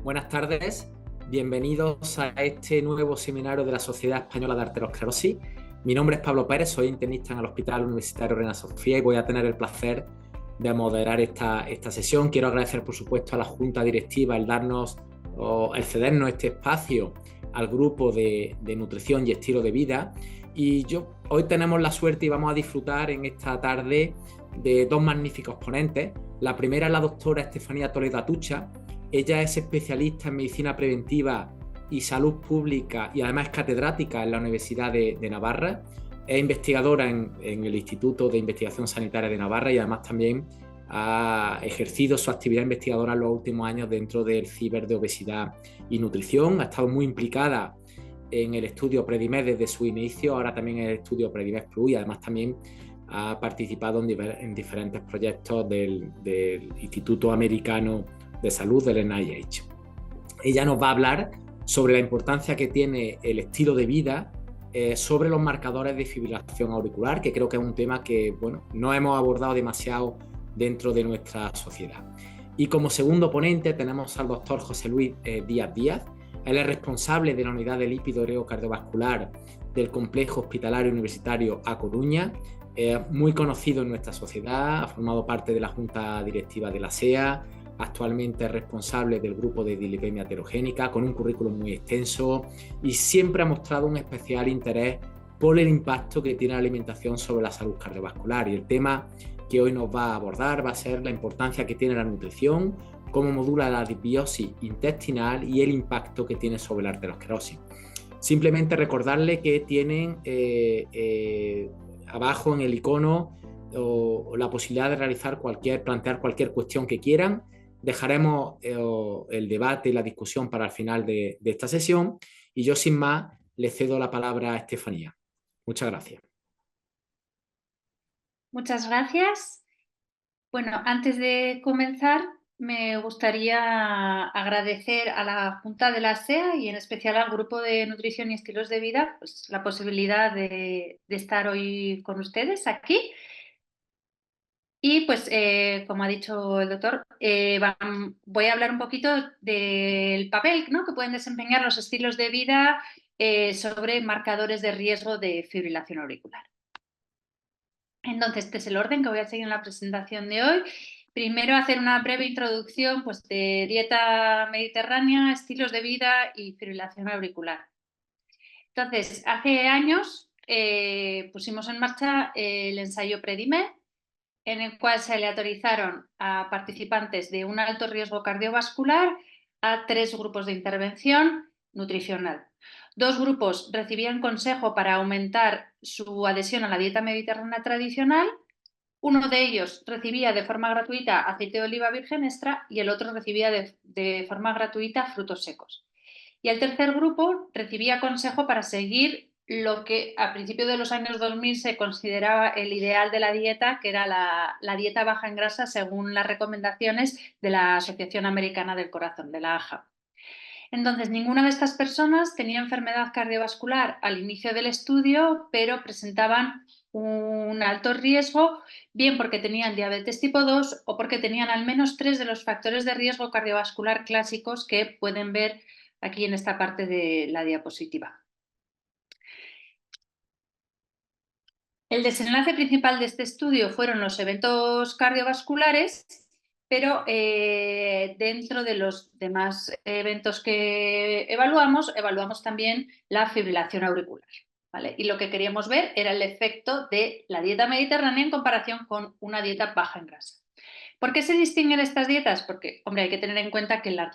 Buenas tardes, bienvenidos a este nuevo seminario de la Sociedad Española de Arteriosclerosis. Mi nombre es Pablo Pérez, soy internista en el Hospital Universitario Reina Sofía y voy a tener el placer de moderar esta sesión. Quiero agradecer, por supuesto, a la Junta Directiva el darnos o el cedernos este espacio al grupo de nutrición y estilo de vida. Y hoy tenemos la suerte y vamos a disfrutar en esta tarde de dos magníficos ponentes. La primera es la doctora Estefanía Toledo Atucha. Ella es especialista en medicina preventiva y salud pública y además es catedrática en la Universidad de Navarra. Es investigadora en el Instituto de Investigación Sanitaria de Navarra y además también ha ejercido su actividad investigadora en los últimos años dentro del ciber de obesidad y nutrición. Ha estado muy implicada en el estudio Predimed desde su inicio, ahora también en el estudio Predimed Plus y además también ha participado en diferentes proyectos del Instituto Americano de Salud del NIH. Ella nos va a hablar sobre la importancia que tiene el estilo de vida sobre los marcadores de fibrilación auricular, que creo que es un tema que no hemos abordado demasiado dentro de nuestra sociedad. Y como segundo ponente tenemos al doctor José Luis Díaz Díaz. Él es responsable de la unidad de lípido cardiovascular del Complejo Hospitalario Universitario A Coruña, muy conocido en nuestra sociedad, ha formado parte de la Junta Directiva de la SEA, actualmente es responsable del grupo de dilipemia heterogénica, con un currículum muy extenso y siempre ha mostrado un especial interés por el impacto que tiene la alimentación sobre la salud cardiovascular. Y el tema que hoy nos va a abordar va a ser la importancia que tiene la nutrición, cómo modula la disbiosis intestinal y el impacto que tiene sobre la arteriosclerosis. Simplemente recordarle que tienen abajo en el icono o la posibilidad de plantear cualquier cuestión que quieran. Dejaremos el debate y la discusión para el final de esta sesión y yo sin más le cedo la palabra a Estefanía. Muchas gracias. Muchas gracias. Bueno, antes de comenzar, me gustaría agradecer a la Junta de la SEA y en especial al Grupo de Nutrición y Estilos de Vida pues, la posibilidad de estar hoy con ustedes aquí. Y pues, como ha dicho el doctor, voy a hablar un poquito del papel, ¿no?, que pueden desempeñar los estilos de vida sobre marcadores de riesgo de fibrilación auricular. Entonces, este es el orden que voy a seguir en la presentación de hoy. Primero, hacer una breve introducción pues, de dieta mediterránea, estilos de vida y fibrilación auricular. Entonces, hace años pusimos en marcha el ensayo Predimed, en el cual se aleatorizaron a participantes de un alto riesgo cardiovascular a 3 grupos de intervención nutricional. 2 grupos recibían consejo para aumentar su adhesión a la dieta mediterránea tradicional. Uno de ellos recibía de forma gratuita aceite de oliva virgen extra y el otro recibía de forma gratuita frutos secos. Y el tercer grupo recibía consejo para seguir lo que a principios de los años 2000 se consideraba el ideal de la dieta, que era la dieta baja en grasa según las recomendaciones de la Asociación Americana del Corazón, de la AHA. Entonces, ninguna de estas personas tenía enfermedad cardiovascular al inicio del estudio, pero presentaban un alto riesgo, bien porque tenían diabetes tipo 2 o porque tenían al menos 3 de los factores de riesgo cardiovascular clásicos que pueden ver aquí en esta parte de la diapositiva. El desenlace principal de este estudio fueron los eventos cardiovasculares, pero dentro de los demás eventos que evaluamos también la fibrilación auricular, ¿vale? Y lo que queríamos ver era el efecto de la dieta mediterránea en comparación con una dieta baja en grasa. ¿Por qué se distinguen estas dietas? Porque, hombre, hay que tener en cuenta que la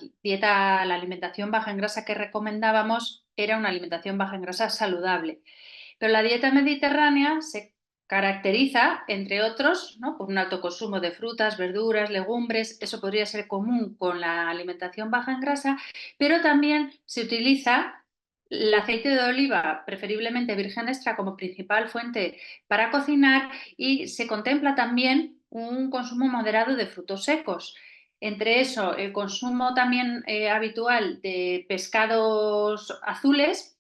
alimentación baja en grasa que recomendábamos era una alimentación baja en grasa saludable. Pero la dieta mediterránea se caracteriza, entre otros, ¿no?, por un alto consumo de frutas, verduras, legumbres. Eso podría ser común con la alimentación baja en grasa, pero también se utiliza el aceite de oliva, preferiblemente virgen extra, como principal fuente para cocinar y se contempla también un consumo moderado de frutos secos. Entre eso, el consumo también habitual de pescados azules,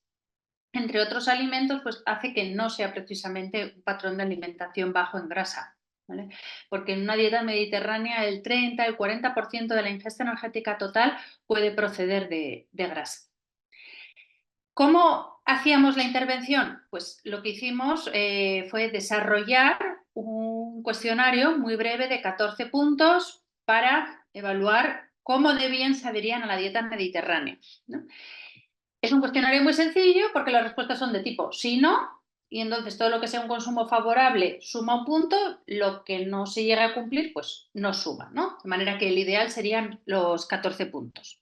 entre otros alimentos, pues hace que no sea precisamente un patrón de alimentación bajo en grasa. ¿vale? Porque en una dieta mediterránea el 30, el 40% de la ingesta energética total puede proceder de grasa. ¿Cómo hacíamos la intervención? Pues lo que hicimos fue desarrollar un cuestionario muy breve de 14 puntos para evaluar cómo de bien se adherían a la dieta mediterránea, ¿no? Es un cuestionario muy sencillo porque las respuestas son de tipo sí, no, y entonces todo lo que sea un consumo favorable suma un punto, lo que no se llega a cumplir pues no suma, ¿no? De manera que el ideal serían los 14 puntos.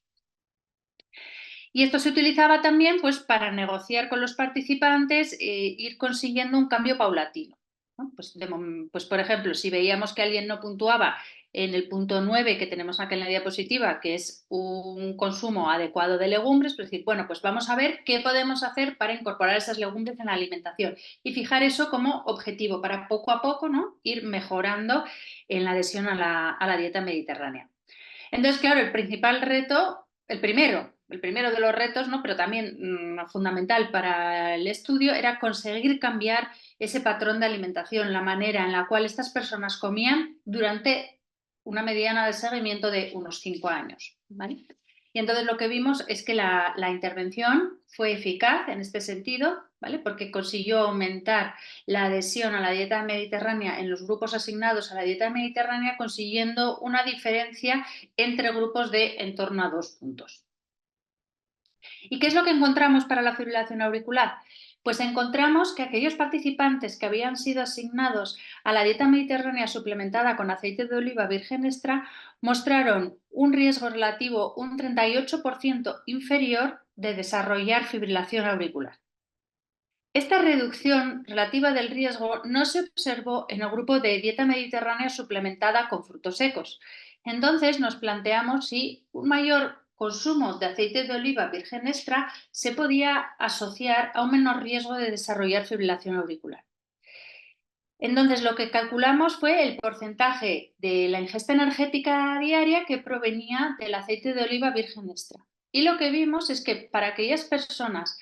Y esto se utilizaba también pues, para negociar con los participantes e ir consiguiendo un cambio paulatino, ¿no? Pues, por ejemplo, si veíamos que alguien no puntuaba en el punto 9 que tenemos aquí en la diapositiva, que es un consumo adecuado de legumbres, pues decir, bueno, pues vamos a ver qué podemos hacer para incorporar esas legumbres en la alimentación y fijar eso como objetivo para poco a poco, ¿no? Ir mejorando en la adhesión a la dieta mediterránea. Entonces, claro, el principal reto, el primero de los retos, ¿no? Pero también fundamental para el estudio, era conseguir cambiar ese patrón de alimentación, la manera en la cual estas personas comían durante una mediana de seguimiento de unos 5 años, ¿vale? Y entonces lo que vimos es que la intervención fue eficaz en este sentido, ¿vale? Porque consiguió aumentar la adhesión a la dieta mediterránea en los grupos asignados a la dieta mediterránea, consiguiendo una diferencia entre grupos de en torno a 2 puntos. ¿Y qué es lo que encontramos para la fibrilación auricular? Pues encontramos que aquellos participantes que habían sido asignados a la dieta mediterránea suplementada con aceite de oliva virgen extra mostraron un riesgo relativo un 38% inferior de desarrollar fibrilación auricular. Esta reducción relativa del riesgo no se observó en el grupo de dieta mediterránea suplementada con frutos secos. Entonces nos planteamos si un mayor consumo de aceite de oliva virgen extra se podía asociar a un menor riesgo de desarrollar fibrilación auricular. Entonces lo que calculamos fue el porcentaje de la ingesta energética diaria que provenía del aceite de oliva virgen extra. Y lo que vimos es que para aquellas personas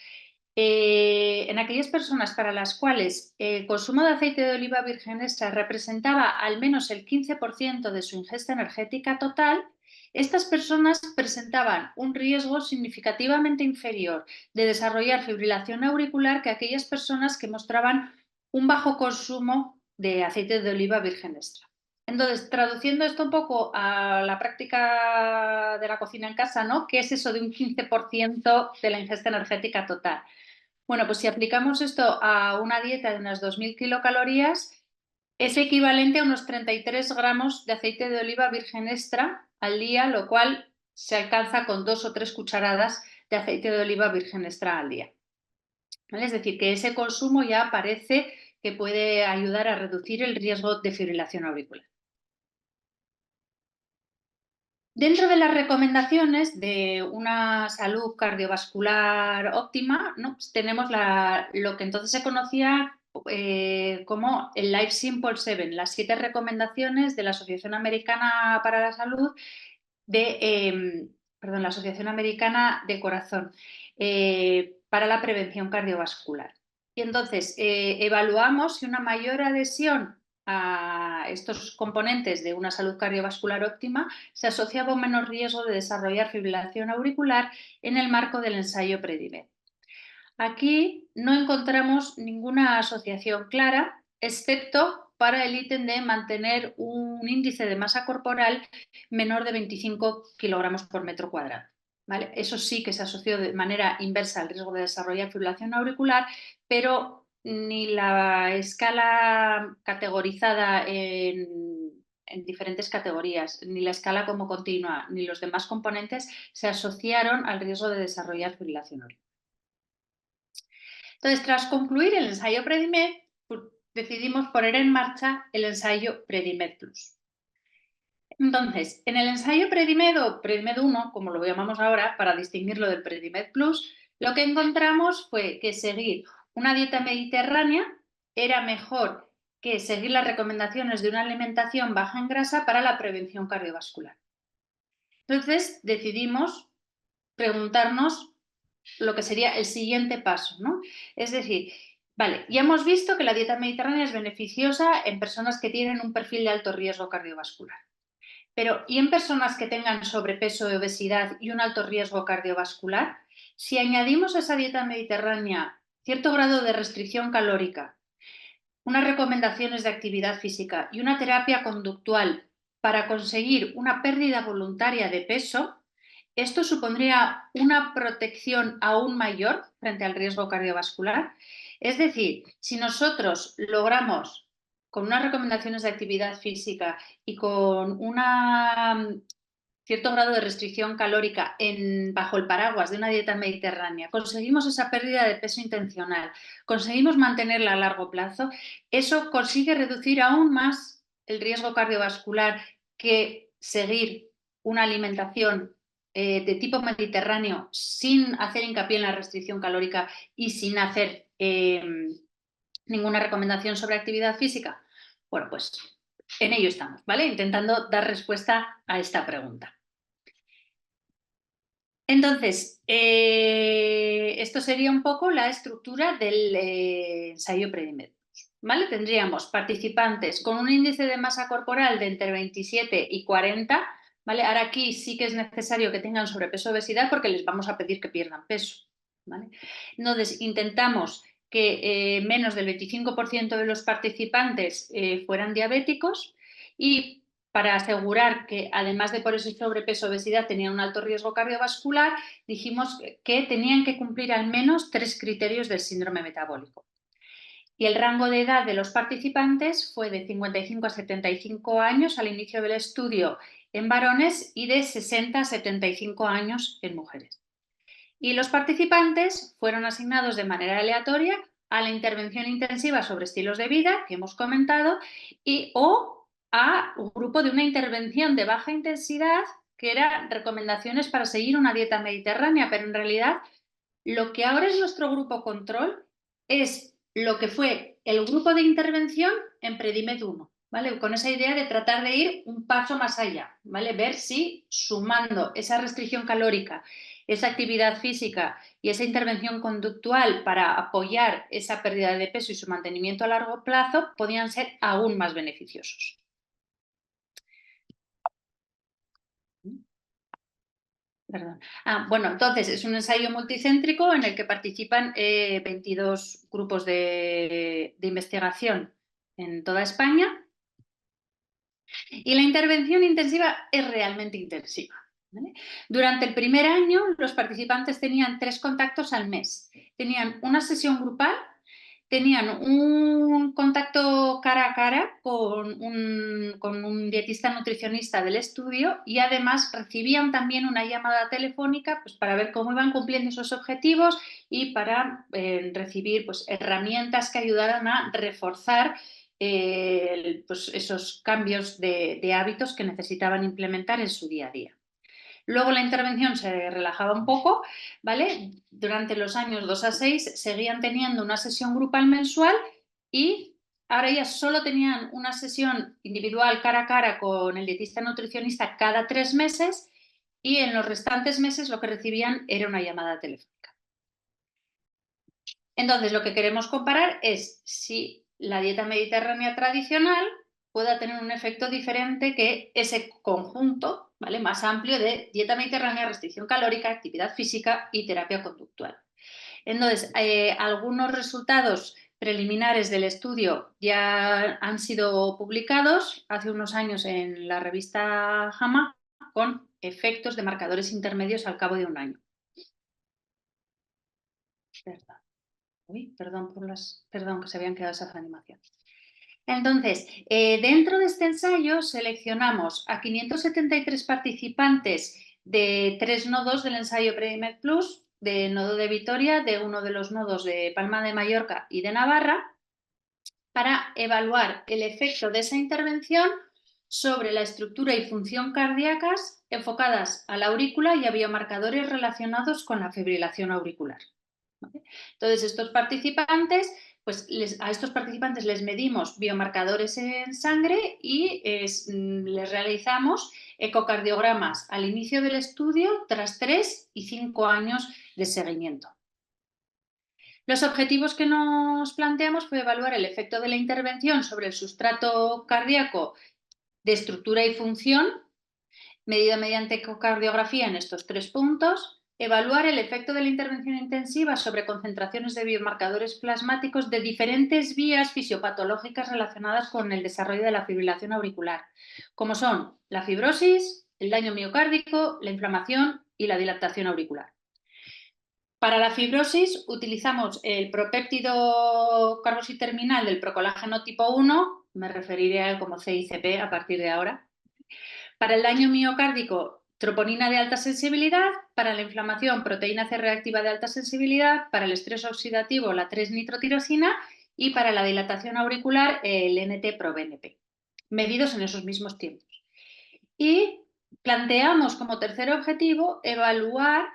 en aquellas personas para las cuales el consumo de aceite de oliva virgen extra representaba al menos el 15% de su ingesta energética total, estas personas presentaban un riesgo significativamente inferior de desarrollar fibrilación auricular que aquellas personas que mostraban un bajo consumo de aceite de oliva virgen extra. Entonces, traduciendo esto un poco a la práctica de la cocina en casa, ¿no? ¿Qué es eso de un 15% de la ingesta energética total? Bueno, pues si aplicamos esto a una dieta de unas 2.000 kilocalorías, es equivalente a unos 33 gramos de aceite de oliva virgen extra al día, lo cual se alcanza con 2 o 3 cucharadas de aceite de oliva virgen extra al día. ¿Vale? Es decir, que ese consumo ya parece que puede ayudar a reducir el riesgo de fibrilación auricular. Dentro de las recomendaciones de una salud cardiovascular óptima, ¿no? Pues tenemos lo que entonces se conocía como el Life Simple 7, las 7 recomendaciones de la Asociación Americana para la Salud, la Asociación Americana de Corazón, para la prevención cardiovascular. Y entonces evaluamos si una mayor adhesión a estos componentes de una salud cardiovascular óptima se asociaba a un menor riesgo de desarrollar fibrilación auricular en el marco del ensayo PREDIMED. Aquí no encontramos ninguna asociación clara, excepto para el ítem de mantener un índice de masa corporal menor de 25 kilogramos por metro cuadrado. ¿Vale? Eso sí que se asoció de manera inversa al riesgo de desarrollar fibrilación auricular, pero ni la escala categorizada en diferentes categorías, ni la escala como continua, ni los demás componentes se asociaron al riesgo de desarrollar fibrilación auricular. Entonces, tras concluir el ensayo PREDIMED, pues, decidimos poner en marcha el ensayo PREDIMED Plus. Entonces, en el ensayo PREDIMED o PREDIMED 1, como lo llamamos ahora, para distinguirlo del PREDIMED Plus, lo que encontramos fue que seguir una dieta mediterránea era mejor que seguir las recomendaciones de una alimentación baja en grasa para la prevención cardiovascular. Entonces, decidimos preguntarnos lo que sería el siguiente paso, ¿no? Es decir, Vale, ya hemos visto que la dieta mediterránea es beneficiosa en personas que tienen un perfil de alto riesgo cardiovascular. Pero, ¿y en personas que tengan sobrepeso, obesidad y un alto riesgo cardiovascular? Si añadimos a esa dieta mediterránea cierto grado de restricción calórica, unas recomendaciones de actividad física y una terapia conductual para conseguir una pérdida voluntaria de peso, esto supondría una protección aún mayor frente al riesgo cardiovascular. Es decir, si nosotros logramos, con unas recomendaciones de actividad física y con una cierto grado de restricción calórica bajo el paraguas de una dieta mediterránea, conseguimos esa pérdida de peso intencional, conseguimos mantenerla a largo plazo, eso consigue reducir aún más el riesgo cardiovascular que seguir una alimentación de tipo mediterráneo sin hacer hincapié en la restricción calórica y sin hacer ninguna recomendación sobre actividad física. Bueno, pues en ello estamos, ¿vale? Intentando dar respuesta a esta pregunta. Entonces, esto sería un poco la estructura del ensayo Predimed, ¿vale? Tendríamos participantes con un índice de masa corporal de entre 27 y 40, ¿vale? Ahora aquí sí que es necesario que tengan sobrepeso o obesidad porque les vamos a pedir que pierdan peso, ¿vale? Entonces, intentamos que menos del 25% de los participantes fueran diabéticos y para asegurar que, además de por ese sobrepeso obesidad, tenían un alto riesgo cardiovascular, dijimos que tenían que cumplir al menos 3 criterios del síndrome metabólico. Y el rango de edad de los participantes fue de 55 a 75 años al inicio del estudio en varones y de 60 a 75 años en mujeres. Y los participantes fueron asignados de manera aleatoria a la intervención intensiva sobre estilos de vida que hemos comentado o a un grupo de una intervención de baja intensidad que eran recomendaciones para seguir una dieta mediterránea, pero en realidad lo que ahora es nuestro grupo control es lo que fue el grupo de intervención en Predimed 1, ¿vale? Con esa idea de tratar de ir un paso más allá, ¿vale? Ver si sumando esa restricción calórica, esa actividad física y esa intervención conductual para apoyar esa pérdida de peso y su mantenimiento a largo plazo podían ser aún más beneficiosos. Perdón. Bueno, entonces es un ensayo multicéntrico en el que participan 22 grupos de investigación en toda España y la intervención intensiva es realmente intensiva, ¿vale? Durante el primer año los participantes tenían 3 contactos al mes, tenían una sesión grupal, tenían un contacto cara a cara con un dietista nutricionista del estudio y además recibían también una llamada telefónica pues, para ver cómo iban cumpliendo esos objetivos y para recibir pues, herramientas que ayudaran a reforzar pues, esos cambios de hábitos que necesitaban implementar en su día a día. Luego la intervención se relajaba un poco, ¿vale? Durante los años 2 a 6 seguían teniendo una sesión grupal mensual y ahora ya solo tenían una sesión individual cara a cara con el dietista nutricionista cada 3 meses y en los restantes meses lo que recibían era una llamada telefónica. Entonces, lo que queremos comparar es si la dieta mediterránea tradicional pueda tener un efecto diferente que ese conjunto, ¿vale?, más amplio de dieta mediterránea, restricción calórica, actividad física y terapia conductual. Entonces, algunos resultados preliminares del estudio ya han sido publicados hace unos años en la revista JAMA con efectos de marcadores intermedios al cabo de un año. Uy, perdón que se habían quedado esas animaciones. Entonces, dentro de este ensayo seleccionamos a 573 participantes de 3 nodos del ensayo Predimed Plus, del nodo de Vitoria, de uno de los nodos de Palma de Mallorca y de Navarra, para evaluar el efecto de esa intervención sobre la estructura y función cardíacas enfocadas a la aurícula y a biomarcadores relacionados con la fibrilación auricular. ¿Vale? Entonces, a estos participantes les medimos biomarcadores en sangre y les realizamos ecocardiogramas al inicio del estudio tras 3 y 5 años de seguimiento. Los objetivos que nos planteamos fue evaluar el efecto de la intervención sobre el sustrato cardíaco de estructura y función, medida mediante ecocardiografía en estos 3 puntos, evaluar el efecto de la intervención intensiva sobre concentraciones de biomarcadores plasmáticos de diferentes vías fisiopatológicas relacionadas con el desarrollo de la fibrilación auricular, como son la fibrosis, el daño miocárdico, la inflamación y la dilatación auricular. Para la fibrosis utilizamos el propéptido carboxiterminal del procolágeno tipo 1, me referiré a él como CICP a partir de ahora. Para el daño miocárdico, troponina de alta sensibilidad. Para la inflamación, proteína C reactiva de alta sensibilidad. Para el estrés oxidativo, la 3-nitrotirosina. Y para la dilatación auricular, el NT-proBNP, medidos en esos mismos tiempos. Y planteamos como tercer objetivo evaluar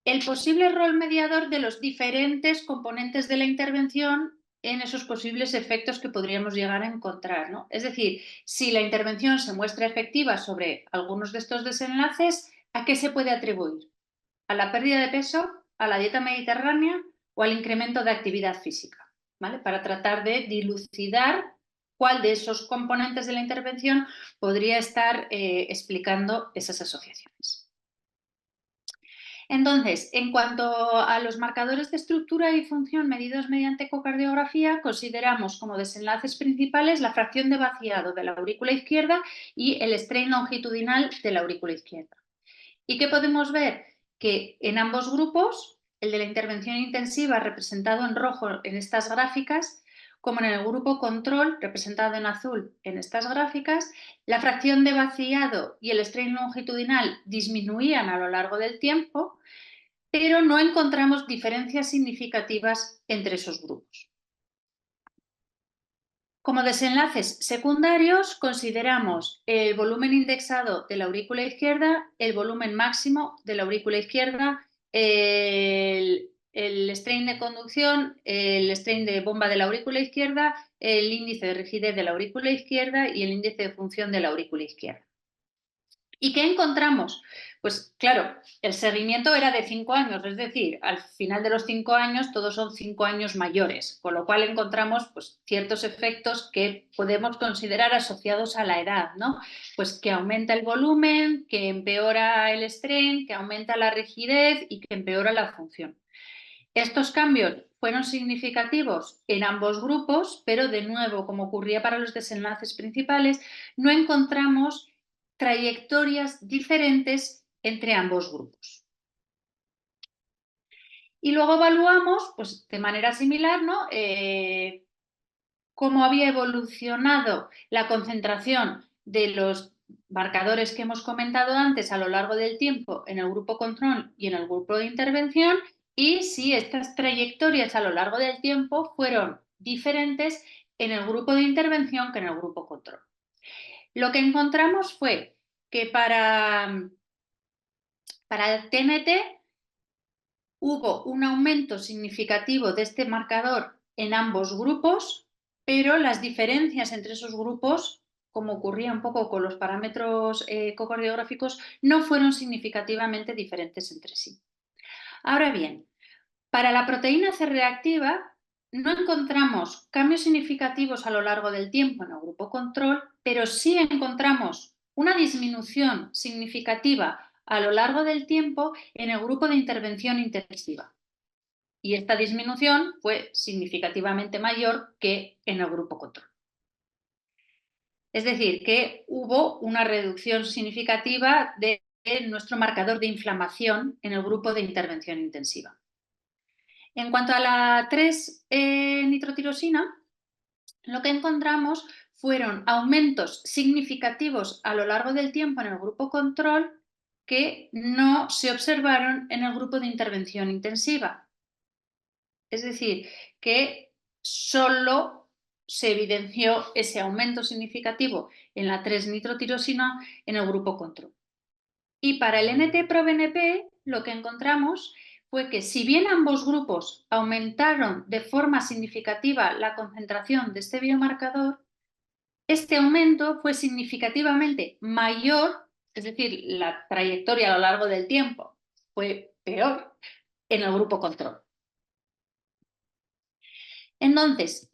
el posible rol mediador de los diferentes componentes de la intervención en esos posibles efectos que podríamos llegar a encontrar, ¿no? Es decir, si la intervención se muestra efectiva sobre algunos de estos desenlaces, ¿a qué se puede atribuir? ¿A la pérdida de peso, a la dieta mediterránea o al incremento de actividad física? ¿Vale? Para tratar de dilucidar cuál de esos componentes de la intervención podría estar explicando esas asociaciones. Entonces, en cuanto a los marcadores de estructura y función medidos mediante ecocardiografía, consideramos como desenlaces principales la fracción de vaciado de la aurícula izquierda y el strain longitudinal de la aurícula izquierda. ¿Y qué podemos ver? Que en ambos grupos, el de la intervención intensiva representado en rojo en estas gráficas, como en el grupo control, representado en azul en estas gráficas, la fracción de vaciado y el strain longitudinal disminuían a lo largo del tiempo, pero no encontramos diferencias significativas entre esos grupos. Como desenlaces secundarios consideramos el volumen indexado de la aurícula izquierda, el volumen máximo de la aurícula izquierda, el strain de conducción, el strain de bomba de la aurícula izquierda, el índice de rigidez de la aurícula izquierda y el índice de función de la aurícula izquierda. ¿Y qué encontramos? Pues claro, el seguimiento era de 5 años, es decir, al final de los 5 años todos son 5 años mayores, con lo cual encontramos pues, ciertos efectos que podemos considerar asociados a la edad, ¿no? Pues que aumenta el volumen, que empeora el strain, que aumenta la rigidez y que empeora la función. Estos cambios fueron significativos en ambos grupos, pero de nuevo, como ocurría para los desenlaces principales, no encontramos trayectorias diferentes entre ambos grupos. Y luego evaluamos, pues de manera similar, ¿no? Cómo había evolucionado la concentración de los marcadores que hemos comentado antes a lo largo del tiempo en el grupo control y en el grupo de intervención y si estas trayectorias a lo largo del tiempo fueron diferentes en el grupo de intervención que en el grupo control. Lo que encontramos fue que para el TNT hubo un aumento significativo de este marcador en ambos grupos, pero las diferencias entre esos grupos, como ocurría un poco con los parámetros ecocardiográficos, no fueron significativamente diferentes entre sí. Ahora bien, para la proteína C reactiva no encontramos cambios significativos a lo largo del tiempo en el grupo control, pero sí encontramos una disminución significativa a lo largo del tiempo en el grupo de intervención intensiva. Y esta disminución fue significativamente mayor que en el grupo control. Es decir, que hubo una reducción significativa de nuestro marcador de inflamación en el grupo de intervención intensiva. En cuanto a la 3-nitrotirosina, lo que encontramos fueron aumentos significativos a lo largo del tiempo en el grupo control que no se observaron en el grupo de intervención intensiva. Es decir, que solo se evidenció ese aumento significativo en la 3-nitrotirosina en el grupo control. Y para el NT-proBNP lo que encontramos fue que si bien ambos grupos aumentaron de forma significativa la concentración de este biomarcador, este aumento fue significativamente mayor, es decir, la trayectoria a lo largo del tiempo fue peor en el grupo control. Entonces,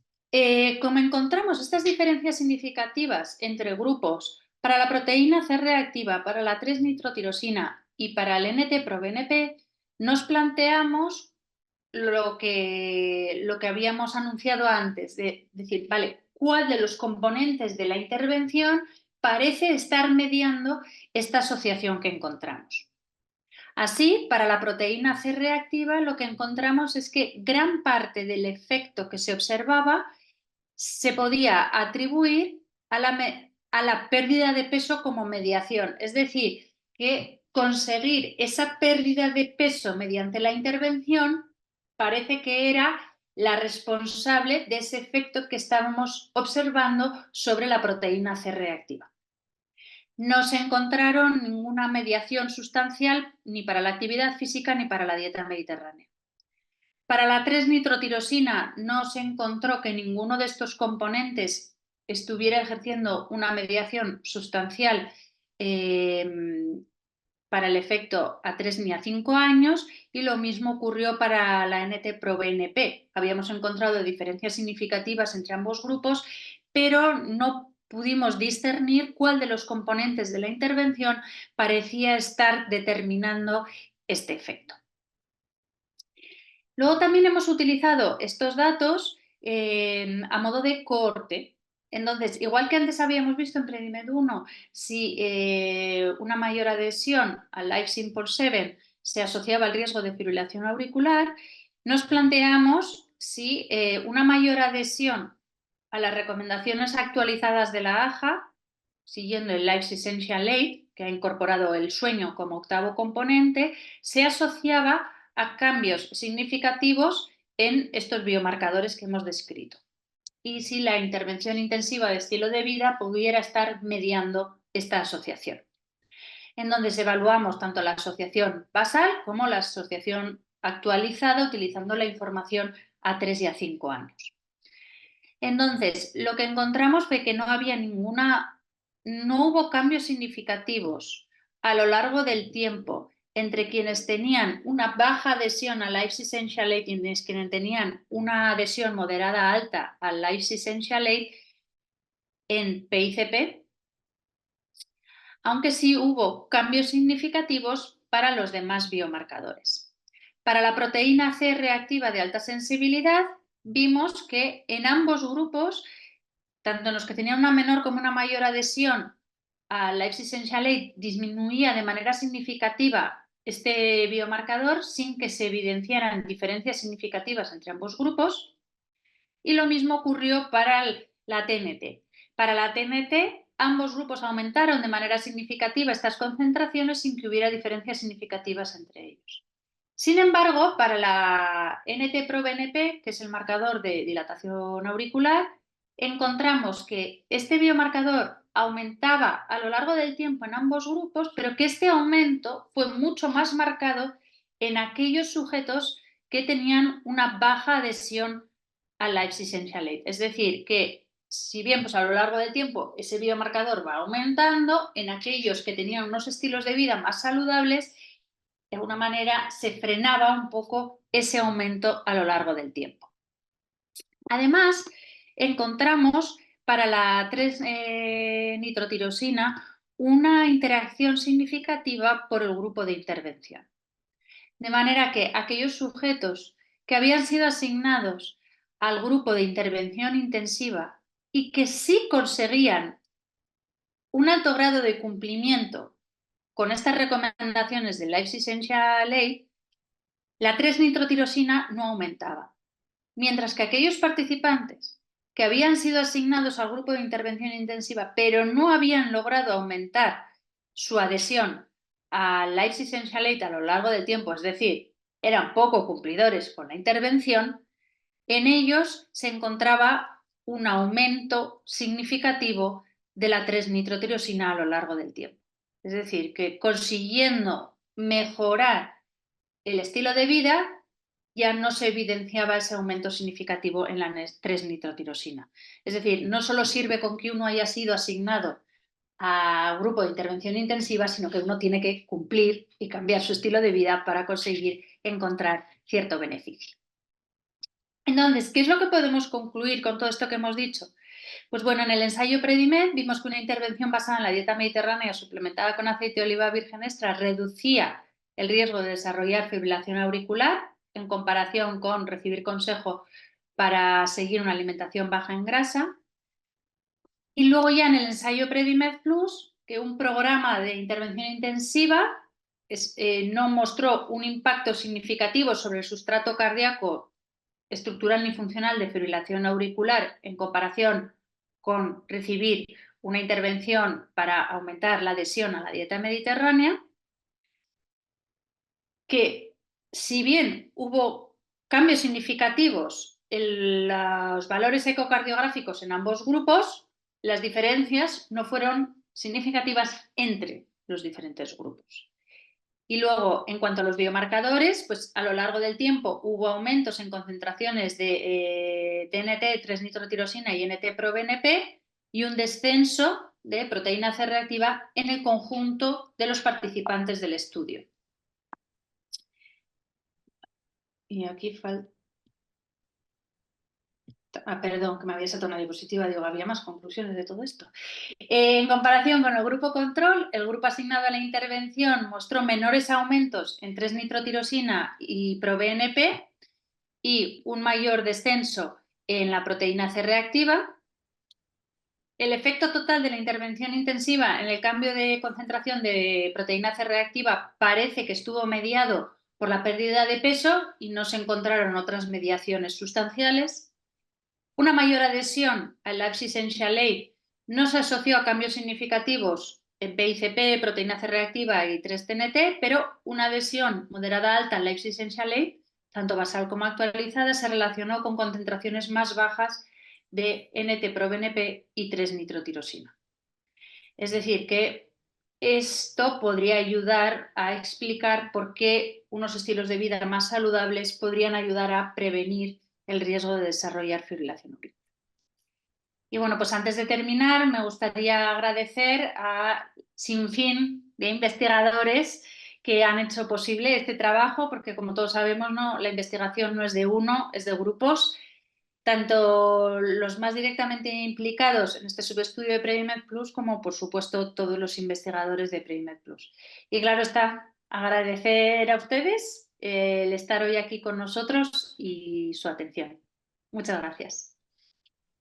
como encontramos estas diferencias significativas entre grupos para la proteína C reactiva, para la 3-nitrotirosina y para el NT-proBNP, nos planteamos lo que habíamos anunciado antes, de decir, vale, ¿cuál de los componentes de la intervención parece estar mediando esta asociación que encontramos? Así, para la proteína C reactiva, lo que encontramos es que gran parte del efecto que se observaba se podía atribuir a la pérdida de peso como mediación, es decir, que conseguir esa pérdida de peso mediante la intervención parece que era la responsable de ese efecto que estábamos observando sobre la proteína C reactiva. No se encontraron ninguna mediación sustancial ni para la actividad física ni para la dieta mediterránea. Para la 3-nitrotirosina no se encontró que ninguno de estos componentes estuviera ejerciendo una mediación sustancial para el efecto a 3 ni a 5 años, y lo mismo ocurrió para la NT-proBNP. Habíamos encontrado diferencias significativas entre ambos grupos, pero no pudimos discernir cuál de los componentes de la intervención parecía estar determinando este efecto. Luego también hemos utilizado estos datos a modo de cohorte. Entonces, igual que antes habíamos visto en Predimed 1, si una mayor adhesión al Life Simple 7 se asociaba al riesgo de fibrilación auricular, nos planteamos si una mayor adhesión a las recomendaciones actualizadas de la AJA, siguiendo el Life Essential 8, que ha incorporado el sueño como octavo componente, se asociaba a cambios significativos en estos biomarcadores que hemos descrito, y si la intervención intensiva de estilo de vida pudiera estar mediando esta asociación. En donde evaluamos tanto la asociación basal como la asociación actualizada utilizando la información a 3 y a 5 años. Entonces, lo que encontramos fue que no hubo cambios significativos a lo largo del tiempo entre quienes tenían una baja adhesión al Life Essential 8 y quienes tenían una adhesión moderada alta al Life Essential 8 en PICP, aunque sí hubo cambios significativos para los demás biomarcadores. Para la proteína C reactiva de alta sensibilidad, vimos que en ambos grupos, tanto en los que tenían una menor como una mayor adhesión al Life Essential 8, disminuía de manera significativa este biomarcador sin que se evidenciaran diferencias significativas entre ambos grupos, y lo mismo ocurrió para la TNT. Para la TNT, ambos grupos aumentaron de manera significativa estas concentraciones sin que hubiera diferencias significativas entre ellos. Sin embargo, para la NT-proBNP, que es el marcador de dilatación auricular, encontramos que este biomarcador aumentaba a lo largo del tiempo en ambos grupos, pero que este aumento fue mucho más marcado en aquellos sujetos que tenían una baja adhesión al Life Essential 8. Es decir, que si bien pues a lo largo del tiempo ese biomarcador va aumentando, en aquellos que tenían unos estilos de vida más saludables, de alguna manera se frenaba un poco ese aumento a lo largo del tiempo. Además, encontramos para la 3-nitrotirosina una interacción significativa por el grupo de intervención. De manera que aquellos sujetos que habían sido asignados al grupo de intervención intensiva y que sí conseguían un alto grado de cumplimiento con estas recomendaciones del Life Essential 8, la 3-nitrotirosina no aumentaba, mientras que aquellos participantes que habían sido asignados al grupo de intervención intensiva pero no habían logrado aumentar su adhesión al Life Essential 8 a lo largo del tiempo, es decir, eran poco cumplidores con la intervención, en ellos se encontraba un aumento significativo de la 3-nitrotirosina a lo largo del tiempo. Es decir, que consiguiendo mejorar el estilo de vida, ya no se evidenciaba ese aumento significativo en la 3-nitrotirosina. Es decir, no solo sirve con que uno haya sido asignado a grupo de intervención intensiva, sino que uno tiene que cumplir y cambiar su estilo de vida para conseguir encontrar cierto beneficio. Entonces, ¿qué es lo que podemos concluir con todo esto que hemos dicho? Pues bueno, en el ensayo Predimed vimos que una intervención basada en la dieta mediterránea suplementada con aceite de oliva virgen extra reducía el riesgo de desarrollar fibrilación auricular en comparación con recibir consejo para seguir una alimentación baja en grasa. Y luego ya en el ensayo Predimed Plus, que un programa de intervención intensiva no mostró un impacto significativo sobre el sustrato cardíaco estructural ni funcional de fibrilación auricular en comparación con recibir una intervención para aumentar la adhesión a la dieta mediterránea, que si bien hubo cambios significativos en los valores ecocardiográficos en ambos grupos, las diferencias no fueron significativas entre los diferentes grupos. Y luego, en cuanto a los biomarcadores, pues a lo largo del tiempo hubo aumentos en concentraciones de TNT, 3-nitrotirosina y NT-proBNP y un descenso de proteína C reactiva en el conjunto de los participantes del estudio. Y aquí falta... perdón, que me había saltado una diapositiva, digo, había más conclusiones de todo esto. En comparación con el grupo control, el grupo asignado a la intervención mostró menores aumentos en 3-nitrotirosina y proBNP y un mayor descenso en la proteína C reactiva. El efecto total de la intervención intensiva en el cambio de concentración de proteína C reactiva parece que estuvo mediado por la pérdida de peso y no se encontraron otras mediaciones sustanciales. Una mayor adhesión al Life Essential A no se asoció a cambios significativos en PICP, proteína C reactiva y 3-TNT, pero una adhesión moderada alta al Life Essential A, tanto basal como actualizada, se relacionó con concentraciones más bajas de NT-proBNP y 3-nitrotirosina. Es decir, que esto podría ayudar a explicar por qué unos estilos de vida más saludables podrían ayudar a prevenir el riesgo de desarrollar fibrilación auricular. Y bueno, pues antes de terminar, me gustaría agradecer a sinfín de investigadores que han hecho posible este trabajo, porque como todos sabemos, ¿no?, la investigación no es de uno, es de grupos, tanto los más directamente implicados en este subestudio de Predimed Plus como, por supuesto, todos los investigadores de Predimed Plus. Y claro está, agradecer a ustedes el estar hoy aquí con nosotros y su atención. Muchas gracias.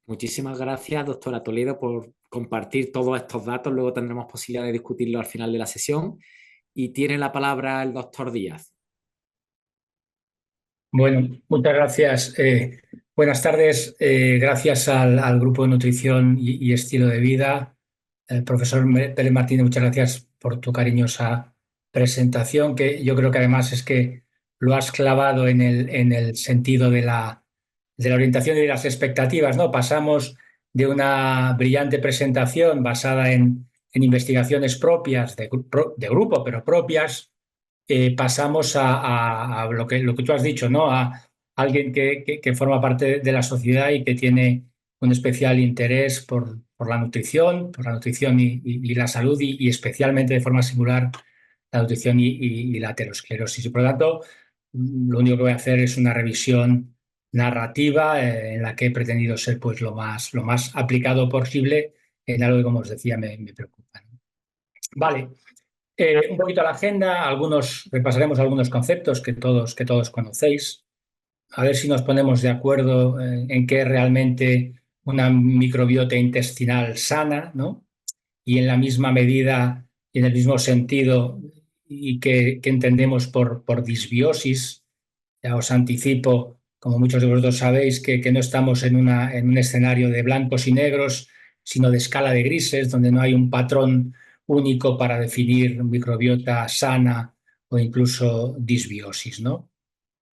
Muchísimas gracias, doctora Toledo, por compartir todos estos datos. Luego tendremos posibilidad de discutirlo al final de la sesión. Y tiene la palabra el doctor Díaz. Bueno, muchas gracias. Buenas tardes. Gracias al Grupo de Nutrición y Estilo de Vida. Profesor Pérez Martínez, muchas gracias por tu cariñosa presentación, que yo creo que además es que lo has clavado en el sentido de la orientación y de las expectativas, ¿no? Pasamos de una brillante presentación basada en investigaciones propias de grupo, pero propias. Pasamos a lo que tú has dicho, ¿no? A alguien que forma parte de la sociedad y que tiene un especial interés por la nutrición, y la salud y especialmente de forma singular la nutrición y la aterosclerosis. Y por lo tanto, lo único que voy a hacer es una revisión narrativa en la que he pretendido ser pues, lo más aplicado posible en algo que, como os decía, me preocupa, ¿no? Vale. Un poquito a la agenda, repasaremos algunos conceptos que todos conocéis, a ver si nos ponemos de acuerdo en qué es realmente una microbiota intestinal sana, ¿no? Y en la misma medida y en el mismo sentido y que entendemos por disbiosis. Ya os anticipo, como muchos de vosotros sabéis, que no estamos en un escenario de blancos y negros, sino de escala de grises, donde no hay un patrón único para definir microbiota sana o incluso disbiosis, ¿no?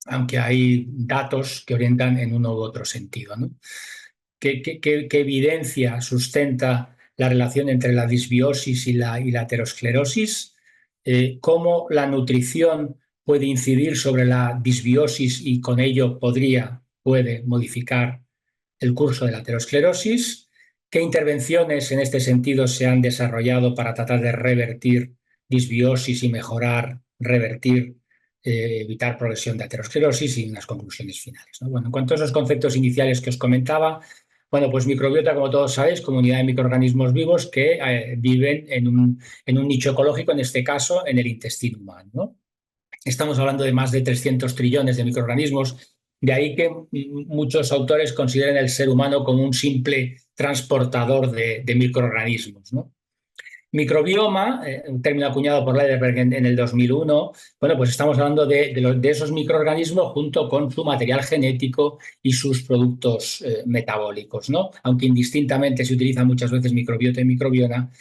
Aunque hay datos que orientan en uno u otro sentido, ¿no? ¿Qué evidencia sustenta la relación entre la disbiosis y la aterosclerosis? ¿Cómo la nutrición puede incidir sobre la disbiosis y con ello puede modificar el curso de la aterosclerosis? ¿Qué intervenciones en este sentido se han desarrollado para tratar de revertir disbiosis y revertir evitar progresión de aterosclerosis y unas conclusiones finales, ¿no? Bueno, en cuanto a esos conceptos iniciales que os comentaba, bueno, pues microbiota, como todos sabéis, comunidad de microorganismos vivos que viven en un nicho ecológico, en este caso en el intestino humano, ¿no? Estamos hablando de más de 300 trillones de microorganismos, de ahí que muchos autores consideren el ser humano como un simple transportador de microorganismos, ¿no? Microbioma, un término acuñado por Leiderberg en el 2001, bueno, pues estamos hablando de esos microorganismos junto con su material genético y sus productos metabólicos, ¿no? Aunque indistintamente se utiliza muchas veces microbiota y microbioma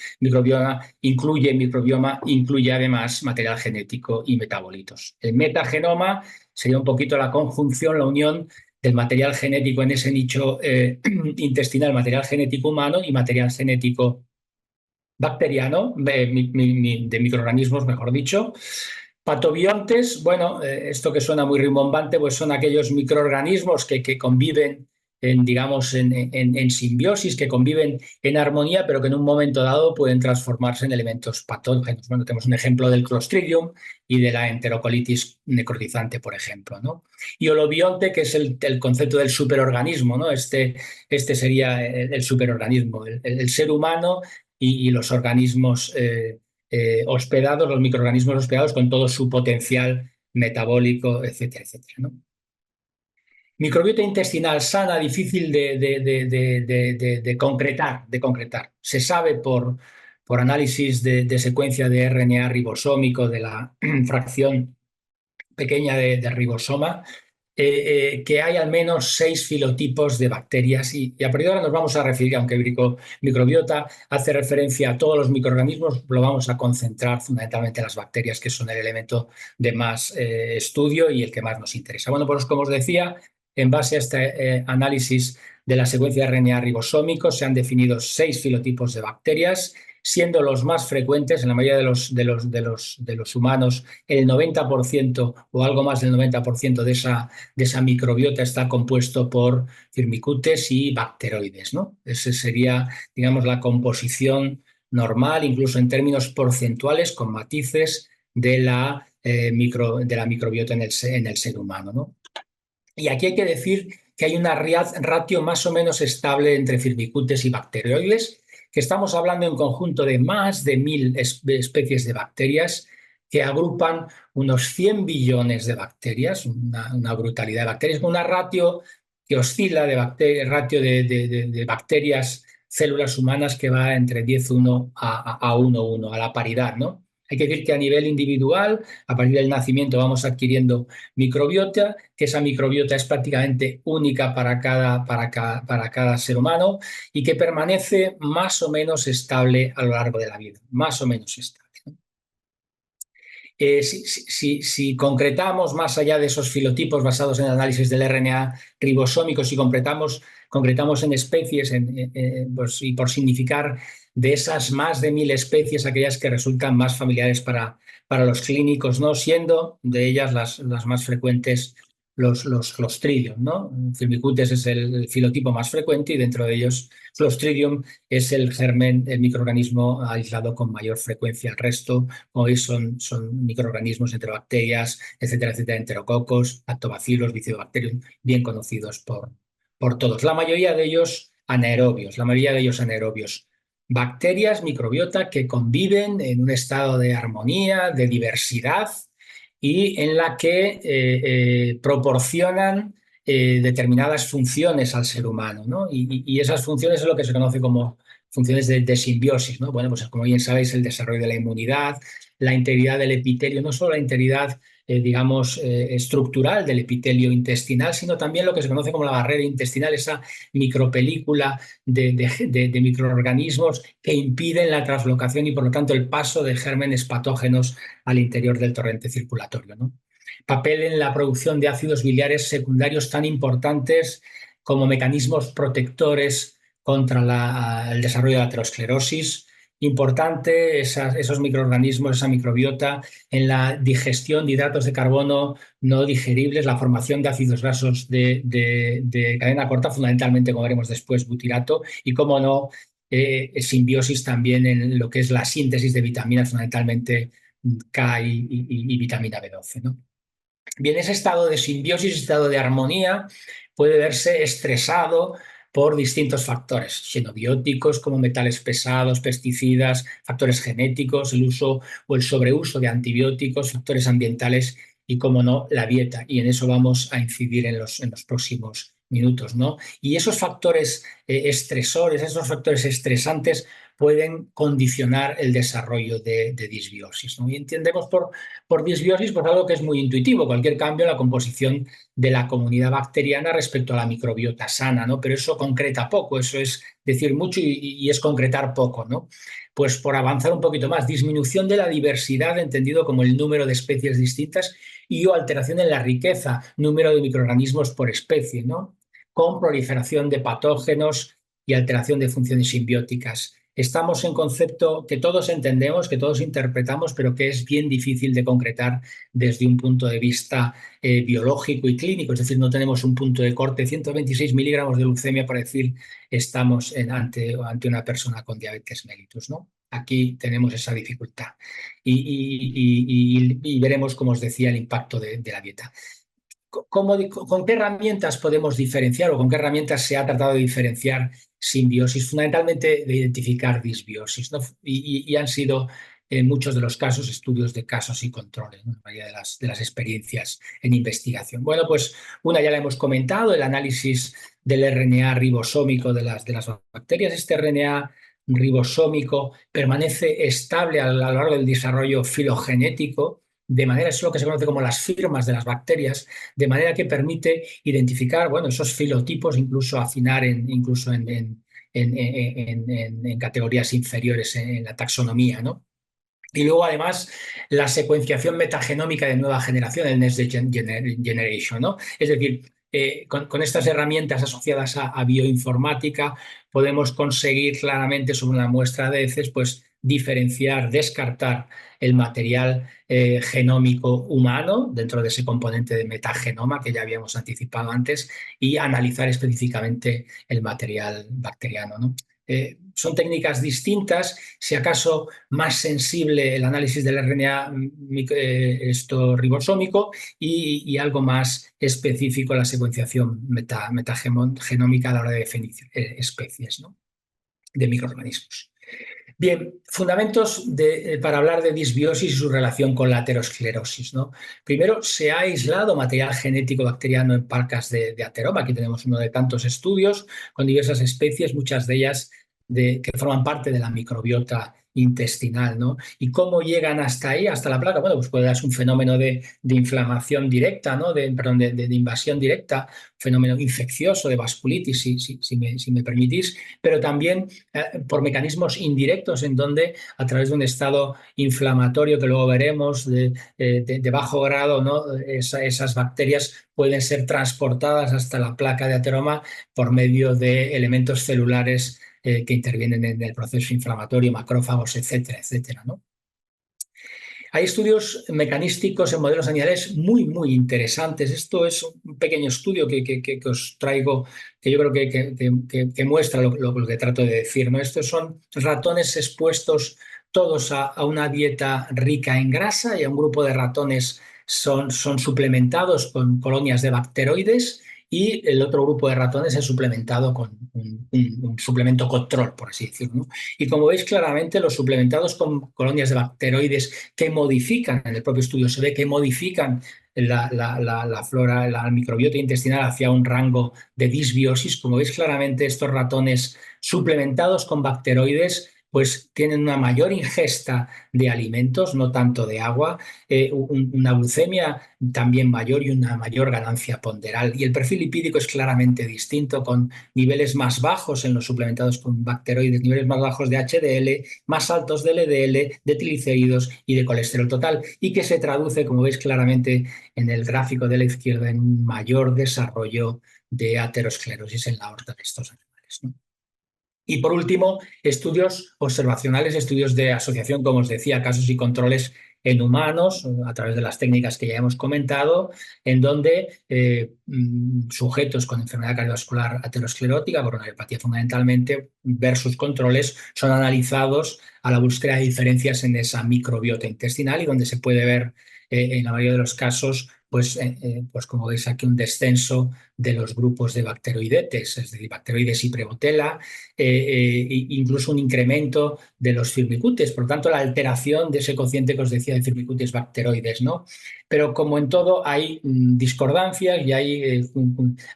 incluye además material genético y metabolitos. El metagenoma sería un poquito la conjunción, la unión del material genético en ese nicho intestinal, material genético humano y material genético bacteriano, de microorganismos, mejor dicho. Patobiontes, bueno, esto que suena muy rimbombante, pues son aquellos microorganismos que conviven digamos, en simbiosis, que conviven en armonía, pero que en un momento dado pueden transformarse en elementos patógenos. Bueno, tenemos un ejemplo del Clostridium y de la enterocolitis necrotizante, por ejemplo, ¿no? Y holobionte, que es el concepto del superorganismo, ¿no? Este sería el superorganismo, el ser humano y los organismos hospedados, los microorganismos hospedados con todo su potencial metabólico, etcétera, etcétera, ¿no? Microbiota intestinal sana, difícil de concretar. Se sabe por análisis de secuencia de RNA ribosómico de la fracción pequeña de ribosoma, que hay al menos 6 filotipos de bacterias y a partir de ahora nos vamos a referir, aunque microbiota hace referencia a todos los microorganismos, lo vamos a concentrar fundamentalmente en las bacterias, que son el elemento de más estudio y el que más nos interesa. Bueno, pues como os decía, en base a este análisis de la secuencia de RNA ribosómico se han definido 6 filotipos de bacterias, siendo los más frecuentes en la mayoría de los humanos. El 90% o algo más del 90% de esa microbiota está compuesto por firmicutes y bacteroides, ¿no? Esa sería, digamos, la composición normal, incluso en términos porcentuales, con matices de la microbiota en el ser humano, ¿no? Y aquí hay que decir que hay una ratio más o menos estable entre firmicutes y bacteroides, que estamos hablando en conjunto de más de 1000 especies de bacterias que agrupan unos 100 billones de bacterias, una brutalidad de bacterias, una ratio que oscila ratio de bacterias, células humanas, que va entre 10:1 a 1:1, a la paridad, ¿no? Hay que decir que a nivel individual, a partir del nacimiento vamos adquiriendo microbiota, que esa microbiota es prácticamente única para cada ser humano y que permanece más o menos estable a lo largo de la vida, más o menos estable. Si concretamos más allá de esos filotipos basados en el análisis del RNA ribosómico, si concretamos en especies pues, y por significar de esas más de 1000 especies, aquellas que resultan más familiares para los clínicos, ¿no? Siendo de ellas las más frecuentes los Clostridium, ¿no? Firmicutes es el filotipo más frecuente y dentro de ellos Clostridium es el germen, el microorganismo aislado con mayor frecuencia. El resto hoy son microorganismos entre bacterias, etcétera, etcétera, enterococos, lactobacilos, bifidobacterium, bien conocidos por todos. La mayoría de ellos anaerobios, Bacterias, microbiota que conviven en un estado de armonía, de diversidad y en la que proporcionan determinadas funciones al ser humano, ¿no? Y esas funciones es lo que se conoce como funciones de simbiosis, ¿no? Bueno, pues como bien sabéis, el desarrollo de la inmunidad, la integridad del epitelio, no solo la integridad estructural del epitelio intestinal, sino también lo que se conoce como la barrera intestinal, esa micropelícula de microorganismos que impiden la translocación y, por lo tanto, el paso de gérmenes patógenos al interior del torrente circulatorio, ¿no? Papel en la producción de ácidos biliares secundarios tan importantes como mecanismos protectores contra el desarrollo de la aterosclerosis. Importante esos microorganismos, esa microbiota en la digestión de hidratos de carbono no digeribles, la formación de ácidos grasos de cadena corta, fundamentalmente, como veremos después, butirato, y, como no, simbiosis también en lo que es la síntesis de vitaminas, fundamentalmente K y vitamina B12, ¿no? Bien, ese estado de simbiosis, estado de armonía, puede verse estresado por distintos factores, xenobióticos como metales pesados, pesticidas, factores genéticos, el uso o el sobreuso de antibióticos, factores ambientales y, como no, la dieta. Y en eso vamos a incidir en los próximos minutos, ¿no? Y esos factores estresores, esos factores estresantes pueden condicionar el desarrollo de disbiosis, ¿no? Y entendemos por disbiosis, pues algo que es muy intuitivo, cualquier cambio en la composición de la comunidad bacteriana respecto a la microbiota sana, ¿no? Pero eso concreta poco, eso es decir mucho y es concretar poco, ¿no? Pues por avanzar un poquito más, disminución de la diversidad, entendido como el número de especies distintas, y o alteración en la riqueza, número de microorganismos por especie, ¿no? Con proliferación de patógenos y alteración de funciones simbióticas. Estamos en concepto que todos entendemos, que todos interpretamos, pero que es bien difícil de concretar desde un punto de vista biológico y clínico. Es decir, no tenemos un punto de corte, 126 miligramos de leucemia para decir estamos ante una persona con diabetes mellitus, ¿no? Aquí tenemos esa dificultad y veremos, como os decía, el impacto de la dieta. ¿Con qué herramientas podemos diferenciar o con qué herramientas se ha tratado de diferenciar simbiosis? Fundamentalmente de identificar disbiosis, ¿no? Y han sido en muchos de los casos estudios de casos y controles, ¿no? La mayoría de las experiencias en investigación. Bueno, pues una ya la hemos comentado, el análisis del RNA ribosómico de las bacterias. Este RNA ribosómico permanece estable a lo largo del desarrollo filogenético, de manera, es lo que se conoce como las firmas de las bacterias, de manera que permite identificar, bueno, esos filotipos, incluso afinar incluso en categorías inferiores en la taxonomía, ¿no? Y luego, además, la secuenciación metagenómica de nueva generación, el Next Generation, ¿no? Es decir, con estas herramientas asociadas a bioinformática podemos conseguir claramente sobre una muestra de heces, pues diferenciar, descartar el material genómico humano dentro de ese componente de metagenoma que ya habíamos anticipado antes y analizar específicamente el material bacteriano, ¿no? Son técnicas distintas, si acaso más sensible el análisis del RNA ribosómico y algo más específico la secuenciación metagenómica a la hora de definir especies, ¿no? De microorganismos. Bien, fundamentos para hablar de disbiosis y su relación con la aterosclerosis, ¿no? Primero, se ha aislado material genético bacteriano en placas de ateroma. Aquí tenemos uno de tantos estudios con diversas especies, muchas de ellas que forman parte de la microbiota intestinal, ¿no? ¿Y cómo llegan hasta ahí, hasta la placa? Bueno, pues puede darse un fenómeno de inflamación directa, ¿no? De invasión directa, fenómeno infeccioso de vasculitis, si me permitís, pero también por mecanismos indirectos en donde a través de un estado inflamatorio que luego veremos de bajo grado, ¿no? Esas bacterias pueden ser transportadas hasta la placa de ateroma por medio de elementos celulares que intervienen en el proceso inflamatorio, macrófagos, etcétera, etcétera, ¿no? Hay estudios mecanísticos en modelos animales muy, muy interesantes. Esto es un pequeño estudio que os traigo, que yo creo que muestra lo que trato de decir, ¿no? Estos son ratones expuestos todos a una dieta rica en grasa y a un grupo de ratones son suplementados con colonias de bacteroides y el otro grupo de ratones es suplementado con un suplemento control, por así decirlo, ¿no? Y como veis claramente, los suplementados con colonias de bacteroides que modifican, en el propio estudio se ve que modifican la flora, la microbiota intestinal hacia un rango de disbiosis. Como veis claramente, estos ratones suplementados con bacteroides pues tienen una mayor ingesta de alimentos, no tanto de agua, una glucemia también mayor y una mayor ganancia ponderal. Y el perfil lipídico es claramente distinto, con niveles más bajos en los suplementados con bacteroides, niveles más bajos de HDL, más altos de LDL, de triglicéridos y de colesterol total, y que se traduce, como veis claramente en el gráfico de la izquierda, en un mayor desarrollo de aterosclerosis en la aorta de estos animales, ¿no? Y por último, estudios observacionales, estudios de asociación, como os decía, casos y controles en humanos, a través de las técnicas que ya hemos comentado, en donde sujetos con enfermedad cardiovascular aterosclerótica, coronariopatía fundamentalmente, versus controles, son analizados a la búsqueda de diferencias en esa microbiota intestinal y donde se puede ver en la mayoría de los casos pues como veis aquí, un descenso de los grupos de bacteroidetes, es decir, bacteroides y prebotela, incluso un incremento de los firmicutes, por lo tanto la alteración de ese cociente que os decía de firmicutes bacteroides, ¿no? Pero como en todo hay discordancias y hay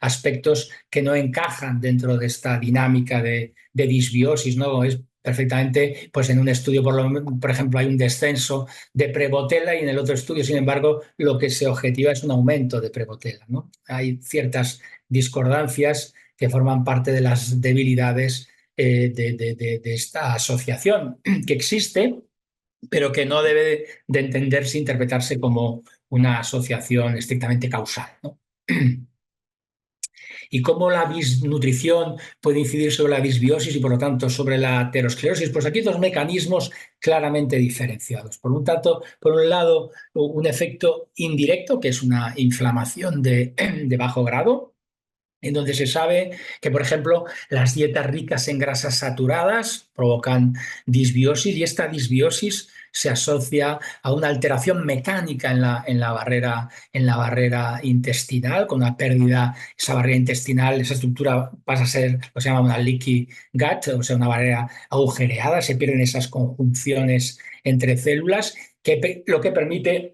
aspectos que no encajan dentro de esta dinámica de disbiosis, ¿no? Es perfectamente, pues en un estudio, por ejemplo, hay un descenso de prebotela y en el otro estudio, sin embargo, lo que se objetiva es un aumento de prebotela, ¿no? Hay ciertas discordancias que forman parte de las debilidades de esta asociación que existe, pero que no debe de entenderse, interpretarse como una asociación estrictamente causal, ¿no? ¿Y cómo la bisnutrición puede incidir sobre la disbiosis y, por lo tanto, sobre la aterosclerosis? Pues aquí hay dos mecanismos claramente diferenciados. Por un lado, un efecto indirecto, que es una inflamación de bajo grado, en donde se sabe que, por ejemplo, las dietas ricas en grasas saturadas provocan disbiosis, y esta disbiosis se asocia a una alteración mecánica en la barrera intestinal, con una pérdida, esa barrera intestinal, esa estructura pasa a ser lo que se llama una leaky gut, o sea, una barrera agujereada, se pierden esas conjunciones entre células, lo que permite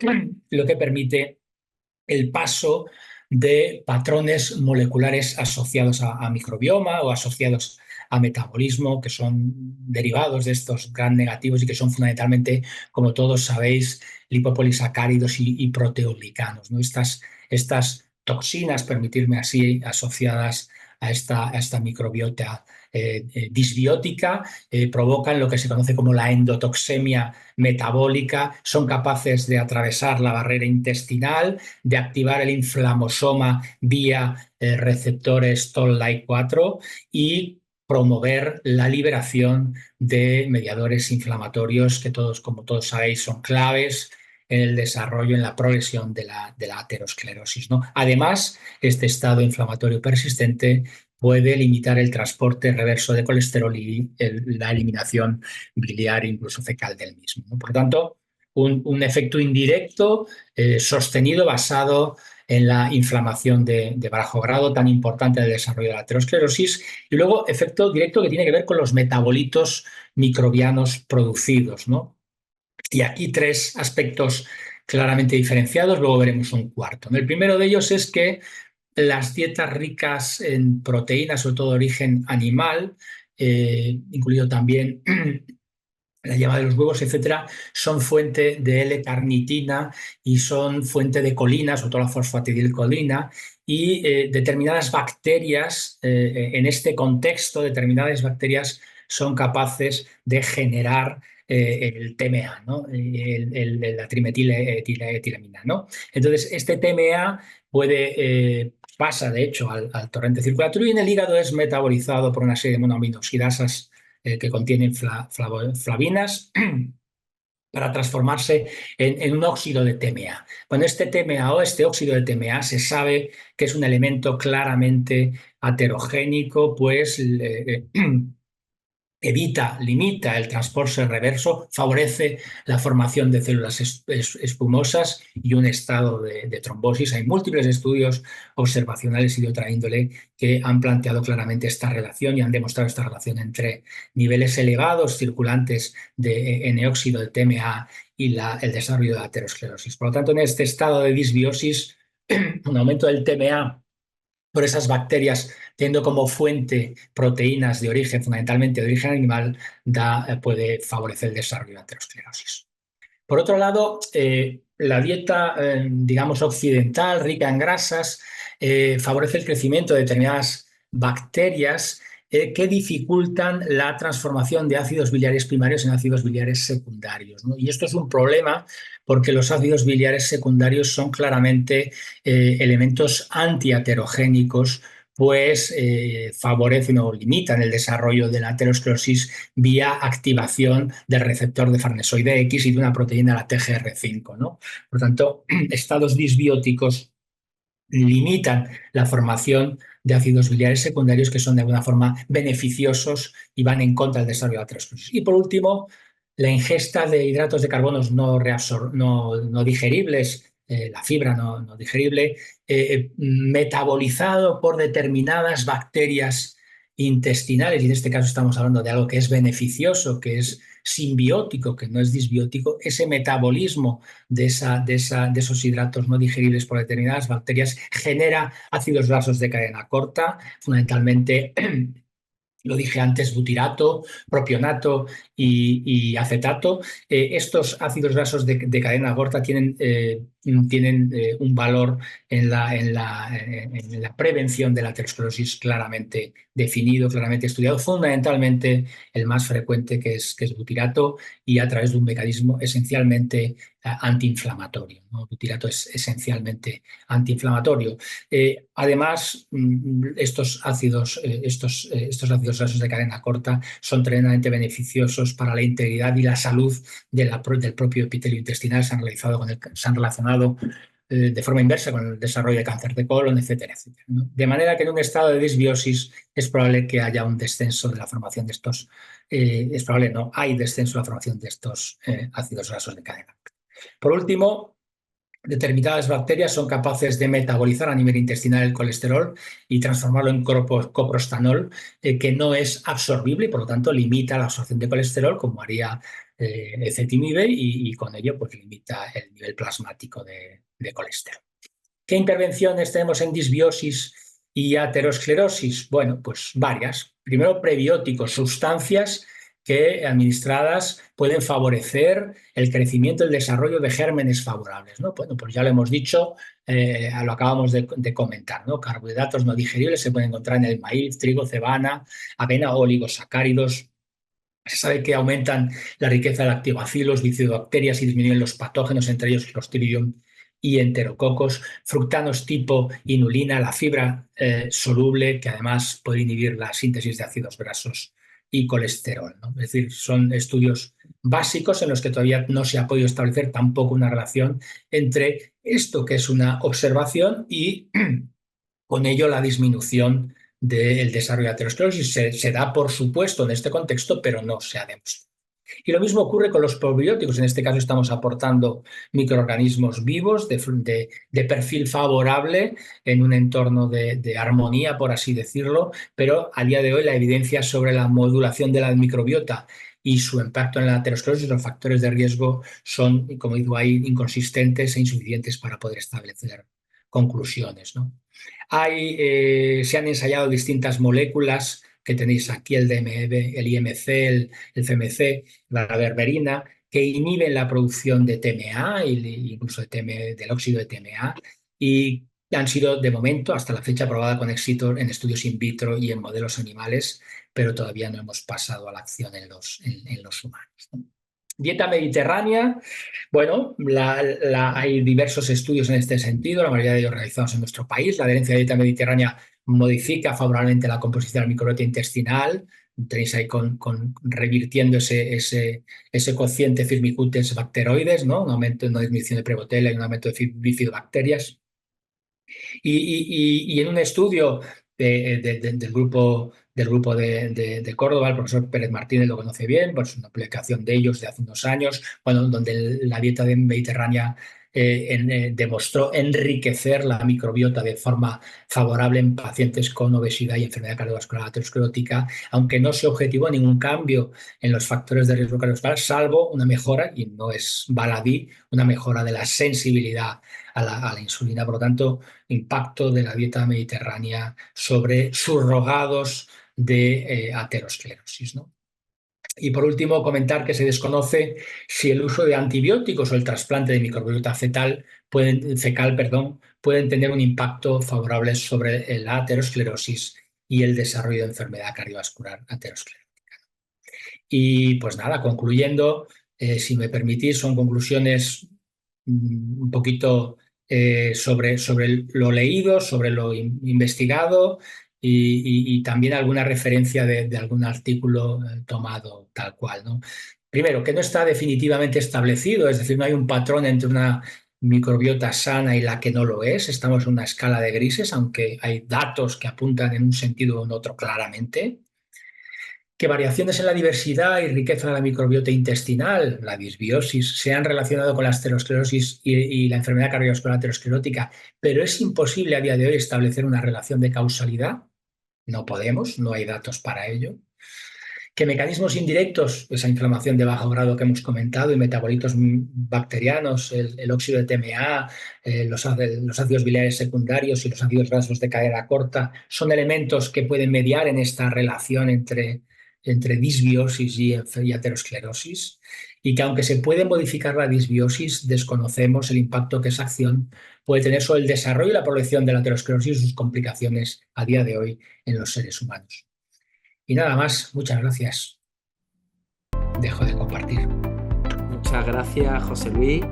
el paso de patrones moleculares asociados a microbioma o asociados a metabolismo, que son derivados de estos gram negativos y que son fundamentalmente, como todos sabéis, lipopolisacáridos y proteoglicanos, ¿no? Estas toxinas, permitirme así, asociadas a esta microbiota disbiótica, provocan lo que se conoce como la endotoxemia metabólica, son capaces de atravesar la barrera intestinal, de activar el inflamosoma vía receptores Toll-like 4 y promover la liberación de mediadores inflamatorios que todos, como todos sabéis, son claves en el desarrollo, en la progresión de la aterosclerosis, ¿no? Además, este estado inflamatorio persistente puede limitar el transporte reverso de colesterol y la eliminación biliar, incluso fecal, del mismo, ¿no? Por lo tanto, un efecto indirecto sostenido basado en la inflamación de bajo grado, tan importante en el desarrollo de la aterosclerosis, y luego efecto directo que tiene que ver con los metabolitos microbianos producidos, ¿no? Y aquí tres aspectos claramente diferenciados, luego veremos un cuarto. El primero de ellos es que las dietas ricas en proteínas, sobre todo de origen animal, incluido también la yema de los huevos, etcétera, son fuente de L-carnitina y son fuente de colina, sobre todo la fosfatidilcolina, y determinadas bacterias, en este contexto, determinadas bacterias son capaces de generar el TMA, ¿no? La trimetiletilamina, ¿no? Entonces, este TMA pasa, de hecho, al torrente circulatorio, y en el hígado es metabolizado por una serie de monoaminoxidasas que contienen flavinas para transformarse en un óxido de TMA. Bueno, este TMA o este óxido de TMA se sabe que es un elemento claramente aterogénico, pues limita el transporte reverso, favorece la formación de células espumosas y un estado de trombosis. Hay múltiples estudios observacionales y de otra índole que han planteado claramente esta relación y han demostrado esta relación entre niveles elevados circulantes de N-óxido de TMA y el desarrollo de la aterosclerosis. Por lo tanto, en este estado de disbiosis, un aumento del TMA por esas bacterias, teniendo como fuente proteínas de origen, fundamentalmente de origen animal, puede favorecer el desarrollo de aterosclerosis. Por otro lado, la dieta, digamos, occidental, rica en grasas, favorece el crecimiento de determinadas bacterias que dificultan la transformación de ácidos biliares primarios en ácidos biliares secundarios, ¿no? Y esto es un problema porque los ácidos biliares secundarios son claramente elementos antiaterogénicos, pues favorecen o limitan el desarrollo de la aterosclerosis vía activación del receptor de farnesoide X y de una proteína, la TGR5, ¿no? Por tanto, estados disbióticos limitan la formación de ácidos biliares secundarios que son de alguna forma beneficiosos y van en contra del desarrollo de la aterosclerosis. Y por último, la ingesta de hidratos de carbono no digeribles la fibra no digerible, metabolizado por determinadas bacterias intestinales, y en este caso estamos hablando de algo que es beneficioso, que es simbiótico, que no es disbiótico. Ese metabolismo de esos hidratos no digeribles por determinadas bacterias genera ácidos grasos de cadena corta, fundamentalmente lo dije antes, butirato, propionato y acetato. Estos ácidos grasos de cadena corta tienen un valor en la prevención de la aterosclerosis claramente definido, claramente estudiado, fundamentalmente el más frecuente que es butirato, y a través de un mecanismo esencialmente antiinflamatorio, ¿no? El butirato es esencialmente antiinflamatorio. Además, estos ácidos grasos de cadena corta son tremendamente beneficiosos para la integridad y la salud del propio epitelio intestinal. Se han relacionado de forma inversa con el desarrollo de cáncer de colon, etcétera, etcétera, ¿no? De manera que en un estado de disbiosis es probable que haya un descenso de la formación de estos, hay descenso de la formación de estos ácidos grasos de cadena corta. Por último, determinadas bacterias son capaces de metabolizar a nivel intestinal el colesterol y transformarlo en coprostanol, que no es absorbible y por lo tanto limita la absorción de colesterol, como haría ezetimibe, y con ello pues limita el nivel plasmático de colesterol. ¿Qué intervenciones tenemos en disbiosis y aterosclerosis? Bueno, pues varias. Primero, prebióticos, sustancias que administradas pueden favorecer el crecimiento y el desarrollo de gérmenes favorables, ¿no? Bueno, pues ya lo hemos dicho, lo acabamos de comentar, ¿no? Carbohidratos no digeribles se pueden encontrar en el maíz, trigo, cebada, avena, oligosacáridos. Se sabe que aumentan la riqueza de lactobacilos, bifidobacterias y disminuyen los patógenos, entre ellos Clostridium y enterococos, fructanos tipo inulina, la fibra soluble, que además puede inhibir la síntesis de ácidos grasos y colesterol, ¿no? Es decir, son estudios básicos en los que todavía no se ha podido establecer tampoco una relación entre esto, que es una observación, y con ello la disminución del desarrollo de aterosclerosis. Se da, por supuesto, en este contexto, pero no se ha demostrado. Y lo mismo ocurre con los probióticos. En este caso estamos aportando microorganismos vivos de perfil favorable en un entorno de armonía, por así decirlo, pero a día de hoy la evidencia sobre la modulación de la microbiota y su impacto en la aterosclerosis, los factores de riesgo, son, como digo ahí, inconsistentes e insuficientes para poder establecer conclusiones, ¿no? Se han ensayado distintas moléculas que tenéis aquí, el DMB, el IMC, el CMC, la berberina, que inhiben la producción de TMA, incluso del óxido de TMA, y han sido, de momento, hasta la fecha, aprobadas con éxito en estudios in vitro y en modelos animales, pero todavía no hemos pasado a la acción en los humanos, ¿no? Dieta mediterránea. Bueno, hay diversos estudios en este sentido, la mayoría de ellos realizados en nuestro país. La adherencia a la dieta mediterránea modifica favorablemente la composición de la microbiota intestinal. Tenéis ahí revirtiendo ese cociente Firmicutes bacteroides, ¿no? Un aumento, una disminución de prebotelia y un aumento de bifidobacterias. Y en un estudio del grupo de Córdoba, el profesor Pérez Martínez lo conoce bien, pues una publicación de ellos de hace unos años, donde la dieta mediterránea demostró enriquecer la microbiota de forma favorable en pacientes con obesidad y enfermedad cardiovascular aterosclerótica, aunque no se objetivó ningún cambio en los factores de riesgo cardiovascular, salvo una mejora, y no es baladí, una mejora de la sensibilidad a la insulina. Por lo tanto, impacto de la dieta mediterránea sobre surrogados de aterosclerosis, ¿no? Y por último, comentar que se desconoce si el uso de antibióticos o el trasplante de microbiota fecal pueden tener un impacto favorable sobre la aterosclerosis y el desarrollo de enfermedad cardiovascular aterosclerótica. Y pues nada, concluyendo, si me permitís, son conclusiones un poquito sobre lo leído, sobre lo investigado, y también alguna referencia de algún artículo tomado tal cual, ¿no? Primero, que no está definitivamente establecido, es decir, no hay un patrón entre una microbiota sana y la que no lo es. Estamos en una escala de grises, aunque hay datos que apuntan en un sentido o en otro claramente. que variaciones en la diversidad y riqueza de la microbiota intestinal, la disbiosis, se han relacionado con la aterosclerosis y la enfermedad cardiovascular aterosclerótica, pero es imposible a día de hoy establecer una relación de causalidad. No podemos, no hay datos para ello. ¿Qué mecanismos indirectos, esa inflamación de bajo grado que hemos comentado y metabolitos bacterianos, el óxido de TMA, los ácidos biliares secundarios y los ácidos grasos de cadena corta, son elementos que pueden mediar en esta relación entre disbiosis y aterosclerosis? Y que aunque se puede modificar la disbiosis, desconocemos el impacto que esa acción puede tener sobre el desarrollo y la progresión de la aterosclerosis y sus complicaciones a día de hoy en los seres humanos. Y nada más, muchas gracias. Dejo de compartir. Muchas gracias, José Luis.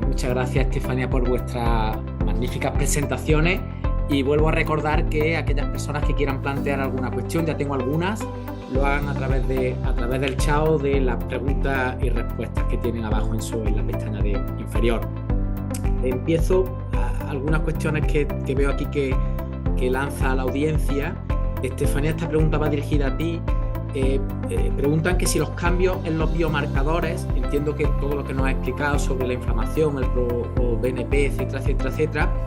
Muchas gracias, Estefanía, por vuestras magníficas presentaciones. Y vuelvo a recordar que aquellas personas que quieran plantear alguna cuestión, ya tengo algunas, lo hagan a través del chat de las preguntas y respuestas que tienen abajo en la pestaña inferior. Empiezo a algunas cuestiones que veo aquí que lanza la audiencia. Estefanía, esta pregunta va dirigida a ti. Preguntan que si los cambios en los biomarcadores, entiendo que todo lo que nos has explicado sobre la inflamación, el BNP, etcétera, etcétera, etcétera,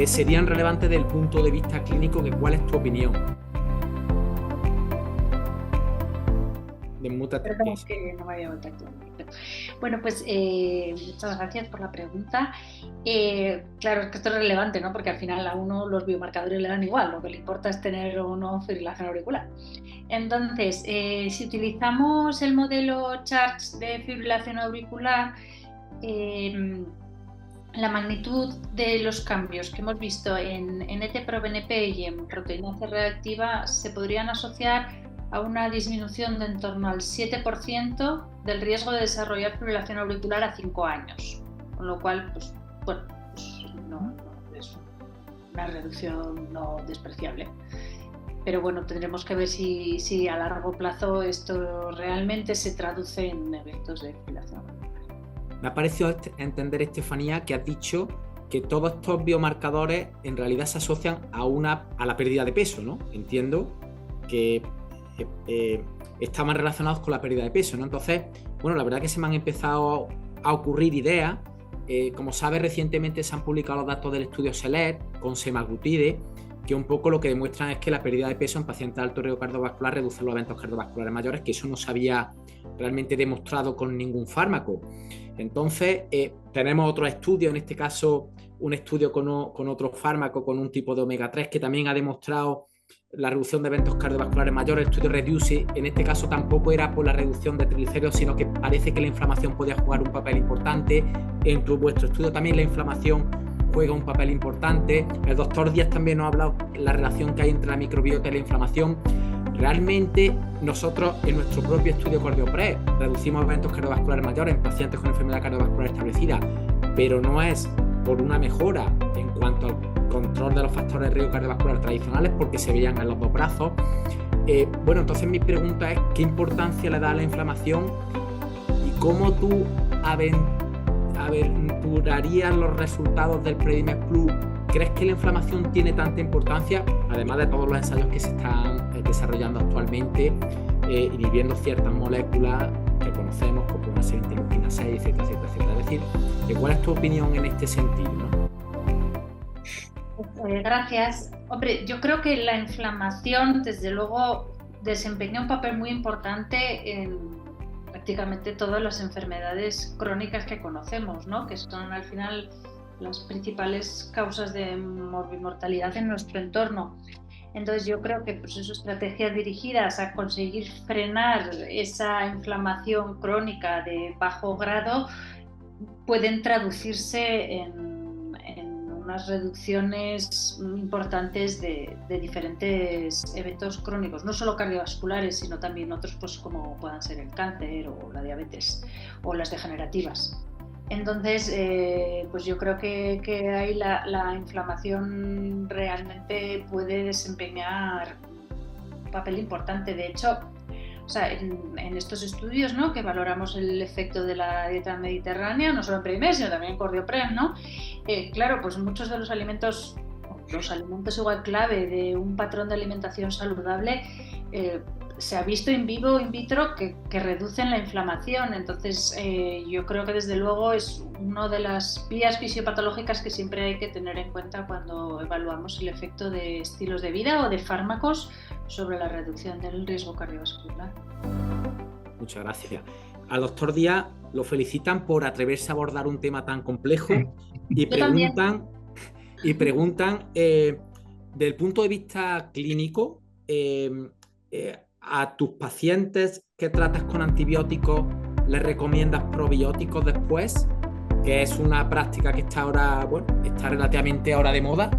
serían relevantes desde el punto de vista clínico. ¿Cuál es tu opinión? Perdón, que no me había vuelto aquí. Bueno, pues muchas gracias por la pregunta. Claro, es que esto es relevante, ¿no? Porque al final a uno los biomarcadores le dan igual, lo que le importa es tener o no fibrilación auricular. Entonces, si utilizamos el modelo CHARTS de fibrilación auricular, la magnitud de los cambios que hemos visto en NT-proBNP y en proteína C reactiva se podrían asociar a una disminución de en torno al 7% del riesgo de desarrollar fibrilación auricular a 5 años, con lo cual, pues no es una reducción no despreciable. Pero bueno, tendremos que ver si a largo plazo esto realmente se traduce en eventos de fibrilación auricular. Me ha parecido entender, Estefanía, que has dicho que todos estos biomarcadores en realidad se asocian a la pérdida de peso, ¿no? Entiendo que estaban relacionados con la pérdida de peso, ¿no? Entonces, bueno, la verdad que se me han empezado a ocurrir ideas. Como sabes, recientemente se han publicado los datos del estudio SELECT con semaglutide, que un poco lo que demuestran es que la pérdida de peso en pacientes de alto riesgo cardiovascular reduce los eventos cardiovasculares mayores, que eso no se había realmente demostrado con ningún fármaco. Entonces, tenemos otros estudios, en este caso un estudio con otro fármaco, con un tipo de omega 3, que también ha demostrado la reducción de eventos cardiovasculares mayores. El estudio REDUCE, en este caso tampoco era por la reducción de triglicéridos, sino que parece que la inflamación podía jugar un papel importante. En vuestro estudio también la inflamación juega un papel importante. El doctor Díaz también nos ha hablado de la relación que hay entre la microbiota y la inflamación. Realmente nosotros en nuestro propio estudio CardioPrep reducimos eventos cardiovasculares mayores en pacientes con enfermedad cardiovascular establecida, pero no es por una mejora en cuanto al control de los factores de riesgo cardiovascular tradicionales, porque se veían en los dos brazos. Bueno, entonces mi pregunta es ¿qué importancia le da a la inflamación y cómo tú aventurarías los resultados del PREDIMED Plus? ¿Crees que la inflamación tiene tanta importancia, además de todos los ensayos que se están desarrollando actualmente, inhibiendo ciertas moléculas que conocemos, como pueden ser interleucina 6, etcétera, etcétera, etcétera? Es decir, ¿cuál es tu opinión en este sentido, ¿no? Gracias. Hombre, yo creo que la inflamación, desde luego, desempeña un papel muy importante en prácticamente todas las enfermedades crónicas que conocemos, ¿no? Que son al final las principales causas de morbimortalidad en nuestro entorno. Entonces yo creo que pues, esas estrategias dirigidas a conseguir frenar esa inflamación crónica de bajo grado pueden traducirse en unas reducciones importantes de diferentes eventos crónicos, no solo cardiovasculares, sino también otros pues, como puedan ser el cáncer o la diabetes o las degenerativas. Entonces, pues yo creo que ahí la inflamación realmente puede desempeñar un papel importante. De hecho, o sea, en estos estudios, ¿no? Que valoramos el efecto de la dieta mediterránea, no solo en PREDIMED, sino también en CardioPrep, ¿no? Claro, pues muchos de los alimentos igual clave de un patrón de alimentación saludable, se ha visto in vivo o in vitro que reducen la inflamación. Entonces, yo creo que desde luego es una de las vías fisiopatológicas que siempre hay que tener en cuenta cuando evaluamos el efecto de estilos de vida o de fármacos sobre la reducción del riesgo cardiovascular. Muchas gracias. Al doctor Díaz lo felicitan por atreverse a abordar un tema tan complejo y preguntan desde el punto de vista clínico, a tus pacientes que tratas con antibióticos, ¿les recomiendas probióticos después? Que es una práctica que está ahora, bueno, está relativamente ahora de moda.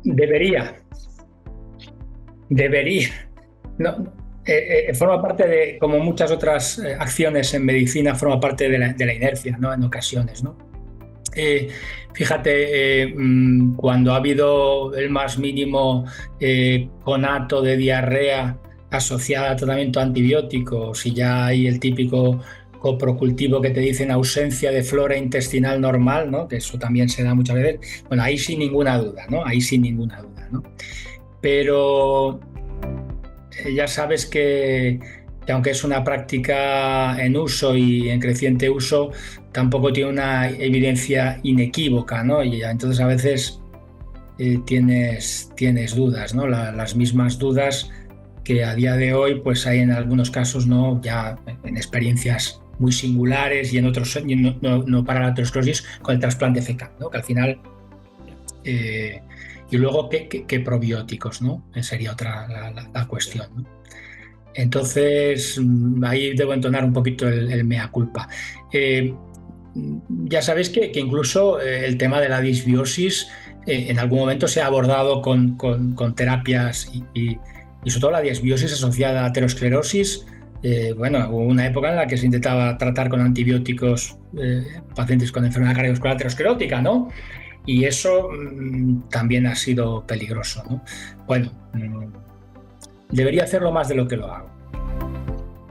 Debería. No, forma parte de, como muchas otras acciones en medicina, forma parte de la inercia, ¿no? En ocasiones, ¿no? Fíjate, cuando ha habido el más mínimo conato de diarrea asociada a tratamiento antibiótico, si ya hay el típico coprocultivo que te dicen ausencia de flora intestinal normal, ¿no? Que eso también se da muchas veces, bueno, ahí sin ninguna duda, ¿no? Ahí sin ninguna duda, ¿no? Pero ya sabes que aunque es una práctica en uso y en creciente uso, tampoco tiene una evidencia inequívoca, ¿no? Y entonces a veces tienes dudas, ¿no? Las mismas dudas que a día de hoy pues hay en algunos casos, ¿no? Ya en experiencias muy singulares y en otros no para la aterosclerosis con el trasplante fecal, ¿no? Que al final y luego ¿qué probióticos, ¿no? Sería otra la cuestión, ¿no? Entonces, ahí debo entonar un poquito el mea culpa. Ya sabéis que incluso el tema de la disbiosis en algún momento se ha abordado con terapias y sobre todo la disbiosis asociada a aterosclerosis. Bueno, hubo una época en la que se intentaba tratar con antibióticos pacientes con enfermedad cardiovascular aterosclerótica, ¿no? Y eso también ha sido peligroso, ¿no? Bueno, debería hacerlo más de lo que lo hago.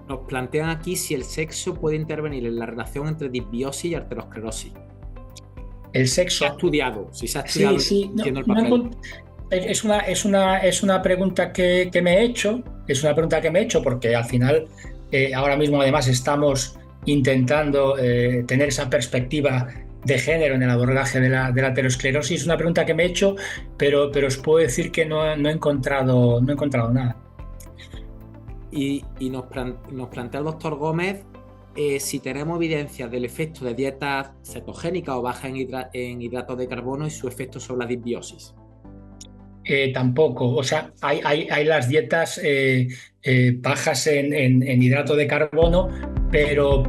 Nos plantean aquí si el sexo puede intervenir en la relación entre disbiosis y arteriosclerosis. El sexo. ¿Se ha estudiado? Si se ha estudiado, sí. el papel. Es una pregunta que me he hecho. Es una pregunta que me he hecho porque al final, ahora mismo además estamos intentando tener esa perspectiva de género en el abordaje de la aterosclerosis. Es una pregunta que me he hecho, pero os puedo decir que no he encontrado nada. Y nos plantea el doctor Gómez si tenemos evidencia del efecto de dietas cetogénicas o bajas en hidratos de carbono y su efecto sobre la disbiosis. Tampoco, o sea, hay las dietas bajas en hidrato de carbono, pero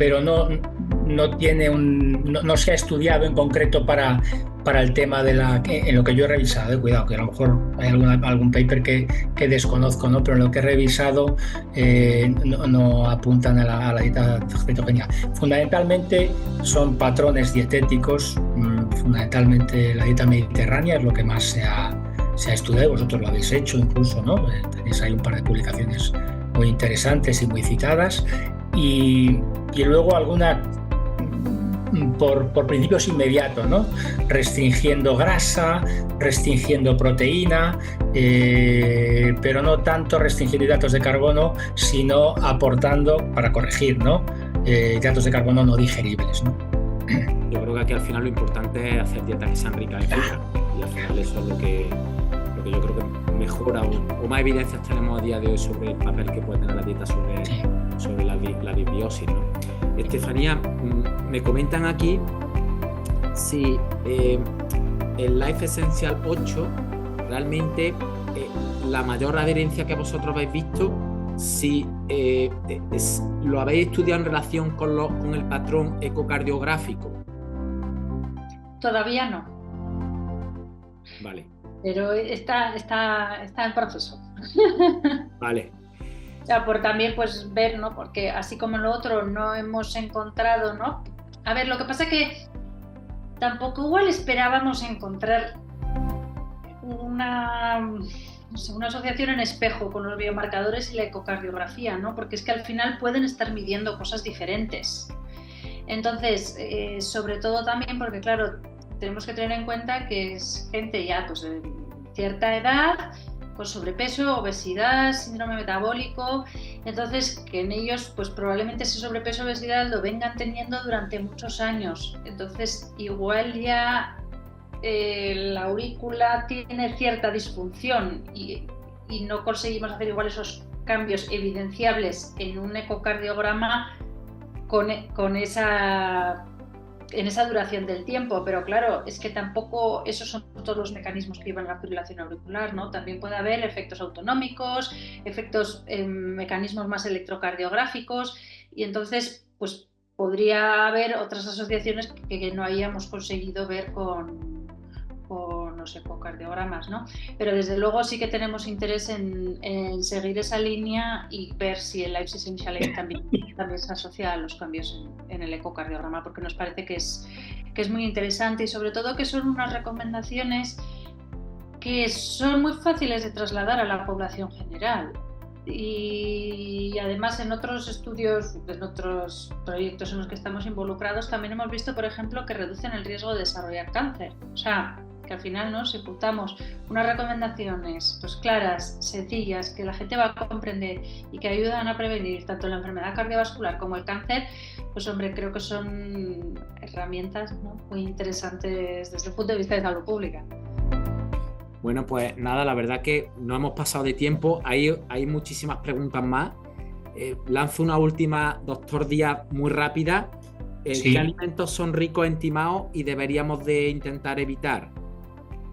no tiene no se ha estudiado en concreto para el tema en lo que yo he revisado, cuidado, que a lo mejor hay algún paper que desconozco, ¿no? Pero en lo que he revisado no apuntan a la dieta cetogénica. Fundamentalmente son patrones dietéticos, fundamentalmente la dieta mediterránea es lo que más se ha estudiado, vosotros lo habéis hecho incluso, ¿no? Tenéis ahí un par de publicaciones muy interesantes y muy citadas y luego alguna por principios inmediatos, ¿no? Restringiendo grasa, restringiendo proteína, pero no tanto restringiendo hidratos de carbono, sino aportando para corregir, ¿no? Hidratos de carbono no digeribles, ¿no? Yo creo que aquí al final lo importante es hacer dietas que sean ricas en fibra y al final eso es lo que yo creo que mejora o más evidencias tenemos a día de hoy sobre el papel que puede tener la dieta sobre la disbiosis, ¿no? Estefanía, me comentan aquí si el Life Essential 8 realmente la mayor adherencia que vosotros habéis visto, si lo habéis estudiado en relación con el patrón ecocardiográfico. Todavía no. Vale. Pero está en proceso. Vale. O sea, por también pues ver, ¿no? Porque así como en lo otro no hemos encontrado, ¿no? A ver, lo que pasa es que tampoco igual esperábamos encontrar una asociación en espejo con los biomarcadores y la ecocardiografía, ¿no? Porque es que al final pueden estar midiendo cosas diferentes. Entonces, sobre todo también porque, claro, tenemos que tener en cuenta que es gente ya pues, de cierta edad con sobrepeso, obesidad, síndrome metabólico. Entonces, que en ellos pues probablemente ese sobrepeso, obesidad lo vengan teniendo durante muchos años. Entonces, igual ya la aurícula tiene cierta disfunción y no conseguimos hacer igual esos cambios evidenciables en un ecocardiograma en esa duración del tiempo, pero claro, es que tampoco esos son todos los mecanismos que llevan la fibrilación auricular, ¿no? También puede haber efectos autonómicos, efectos mecanismos más electrocardiográficos, y entonces pues podría haber otras asociaciones que no hayamos conseguido ver con los ecocardiogramas, ¿no? Pero desde luego sí que tenemos interés en seguir esa línea y ver si el Life Essential también se asocia a los cambios en el ecocardiograma, porque nos parece que es muy interesante y sobre todo que son unas recomendaciones que son muy fáciles de trasladar a la población general. Y además en otros estudios, en otros proyectos en los que estamos involucrados, también hemos visto, por ejemplo, que reducen el riesgo de desarrollar cáncer. O sea, que al final, ¿no?, si apuntamos unas recomendaciones pues claras, sencillas, que la gente va a comprender y que ayudan a prevenir tanto la enfermedad cardiovascular como el cáncer, pues hombre, creo que son herramientas, ¿no?, muy interesantes desde el punto de vista de salud pública. Bueno, pues nada, la verdad que no hemos pasado de tiempo, hay muchísimas preguntas más. Lanzo una última, doctor Díaz, muy rápida. Sí. ¿Qué alimentos son ricos en timao y deberíamos de intentar evitar?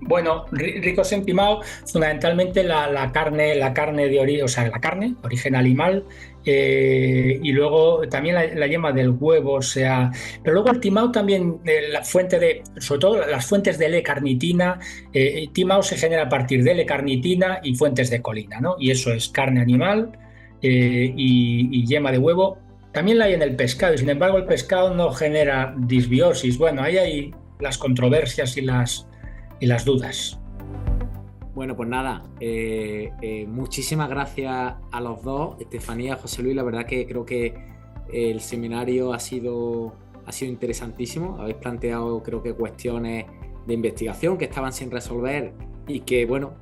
Bueno, ricos en timao, fundamentalmente la carne de origen, o sea, la carne, origen animal, y luego también la yema del huevo, o sea, pero luego el timao también, la fuente sobre todo las fuentes de L-carnitina, timao se genera a partir de L-carnitina y fuentes de colina, ¿no? Y eso es carne animal y yema de huevo. También la hay en el pescado, y sin embargo el pescado no genera disbiosis. Bueno, ahí hay las controversias y las dudas. Bueno, pues nada, muchísimas gracias a los dos, Estefanía, José Luis. La verdad que creo que el seminario ha sido interesantísimo. Habéis planteado, creo que, cuestiones de investigación que estaban sin resolver y que, bueno,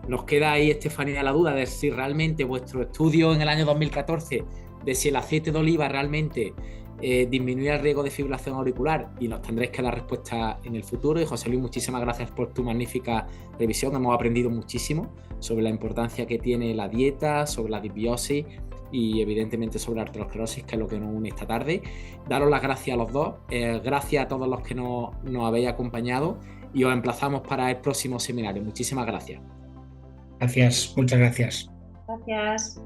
nos queda ahí, Estefanía, la duda de si realmente vuestro estudio en el año 2014, de si el aceite de oliva realmente disminuye el riesgo de fibrilación auricular, y nos tendréis que dar respuesta en el futuro. Y José Luis, muchísimas gracias por tu magnífica revisión. Hemos aprendido muchísimo sobre la importancia que tiene la dieta, sobre la disbiosis y evidentemente sobre la arteriosclerosis, que es lo que nos une esta tarde. Daros las gracias a los dos, gracias a todos los que nos habéis acompañado, y os emplazamos para el próximo seminario. Muchísimas gracias. Gracias, muchas gracias. Gracias.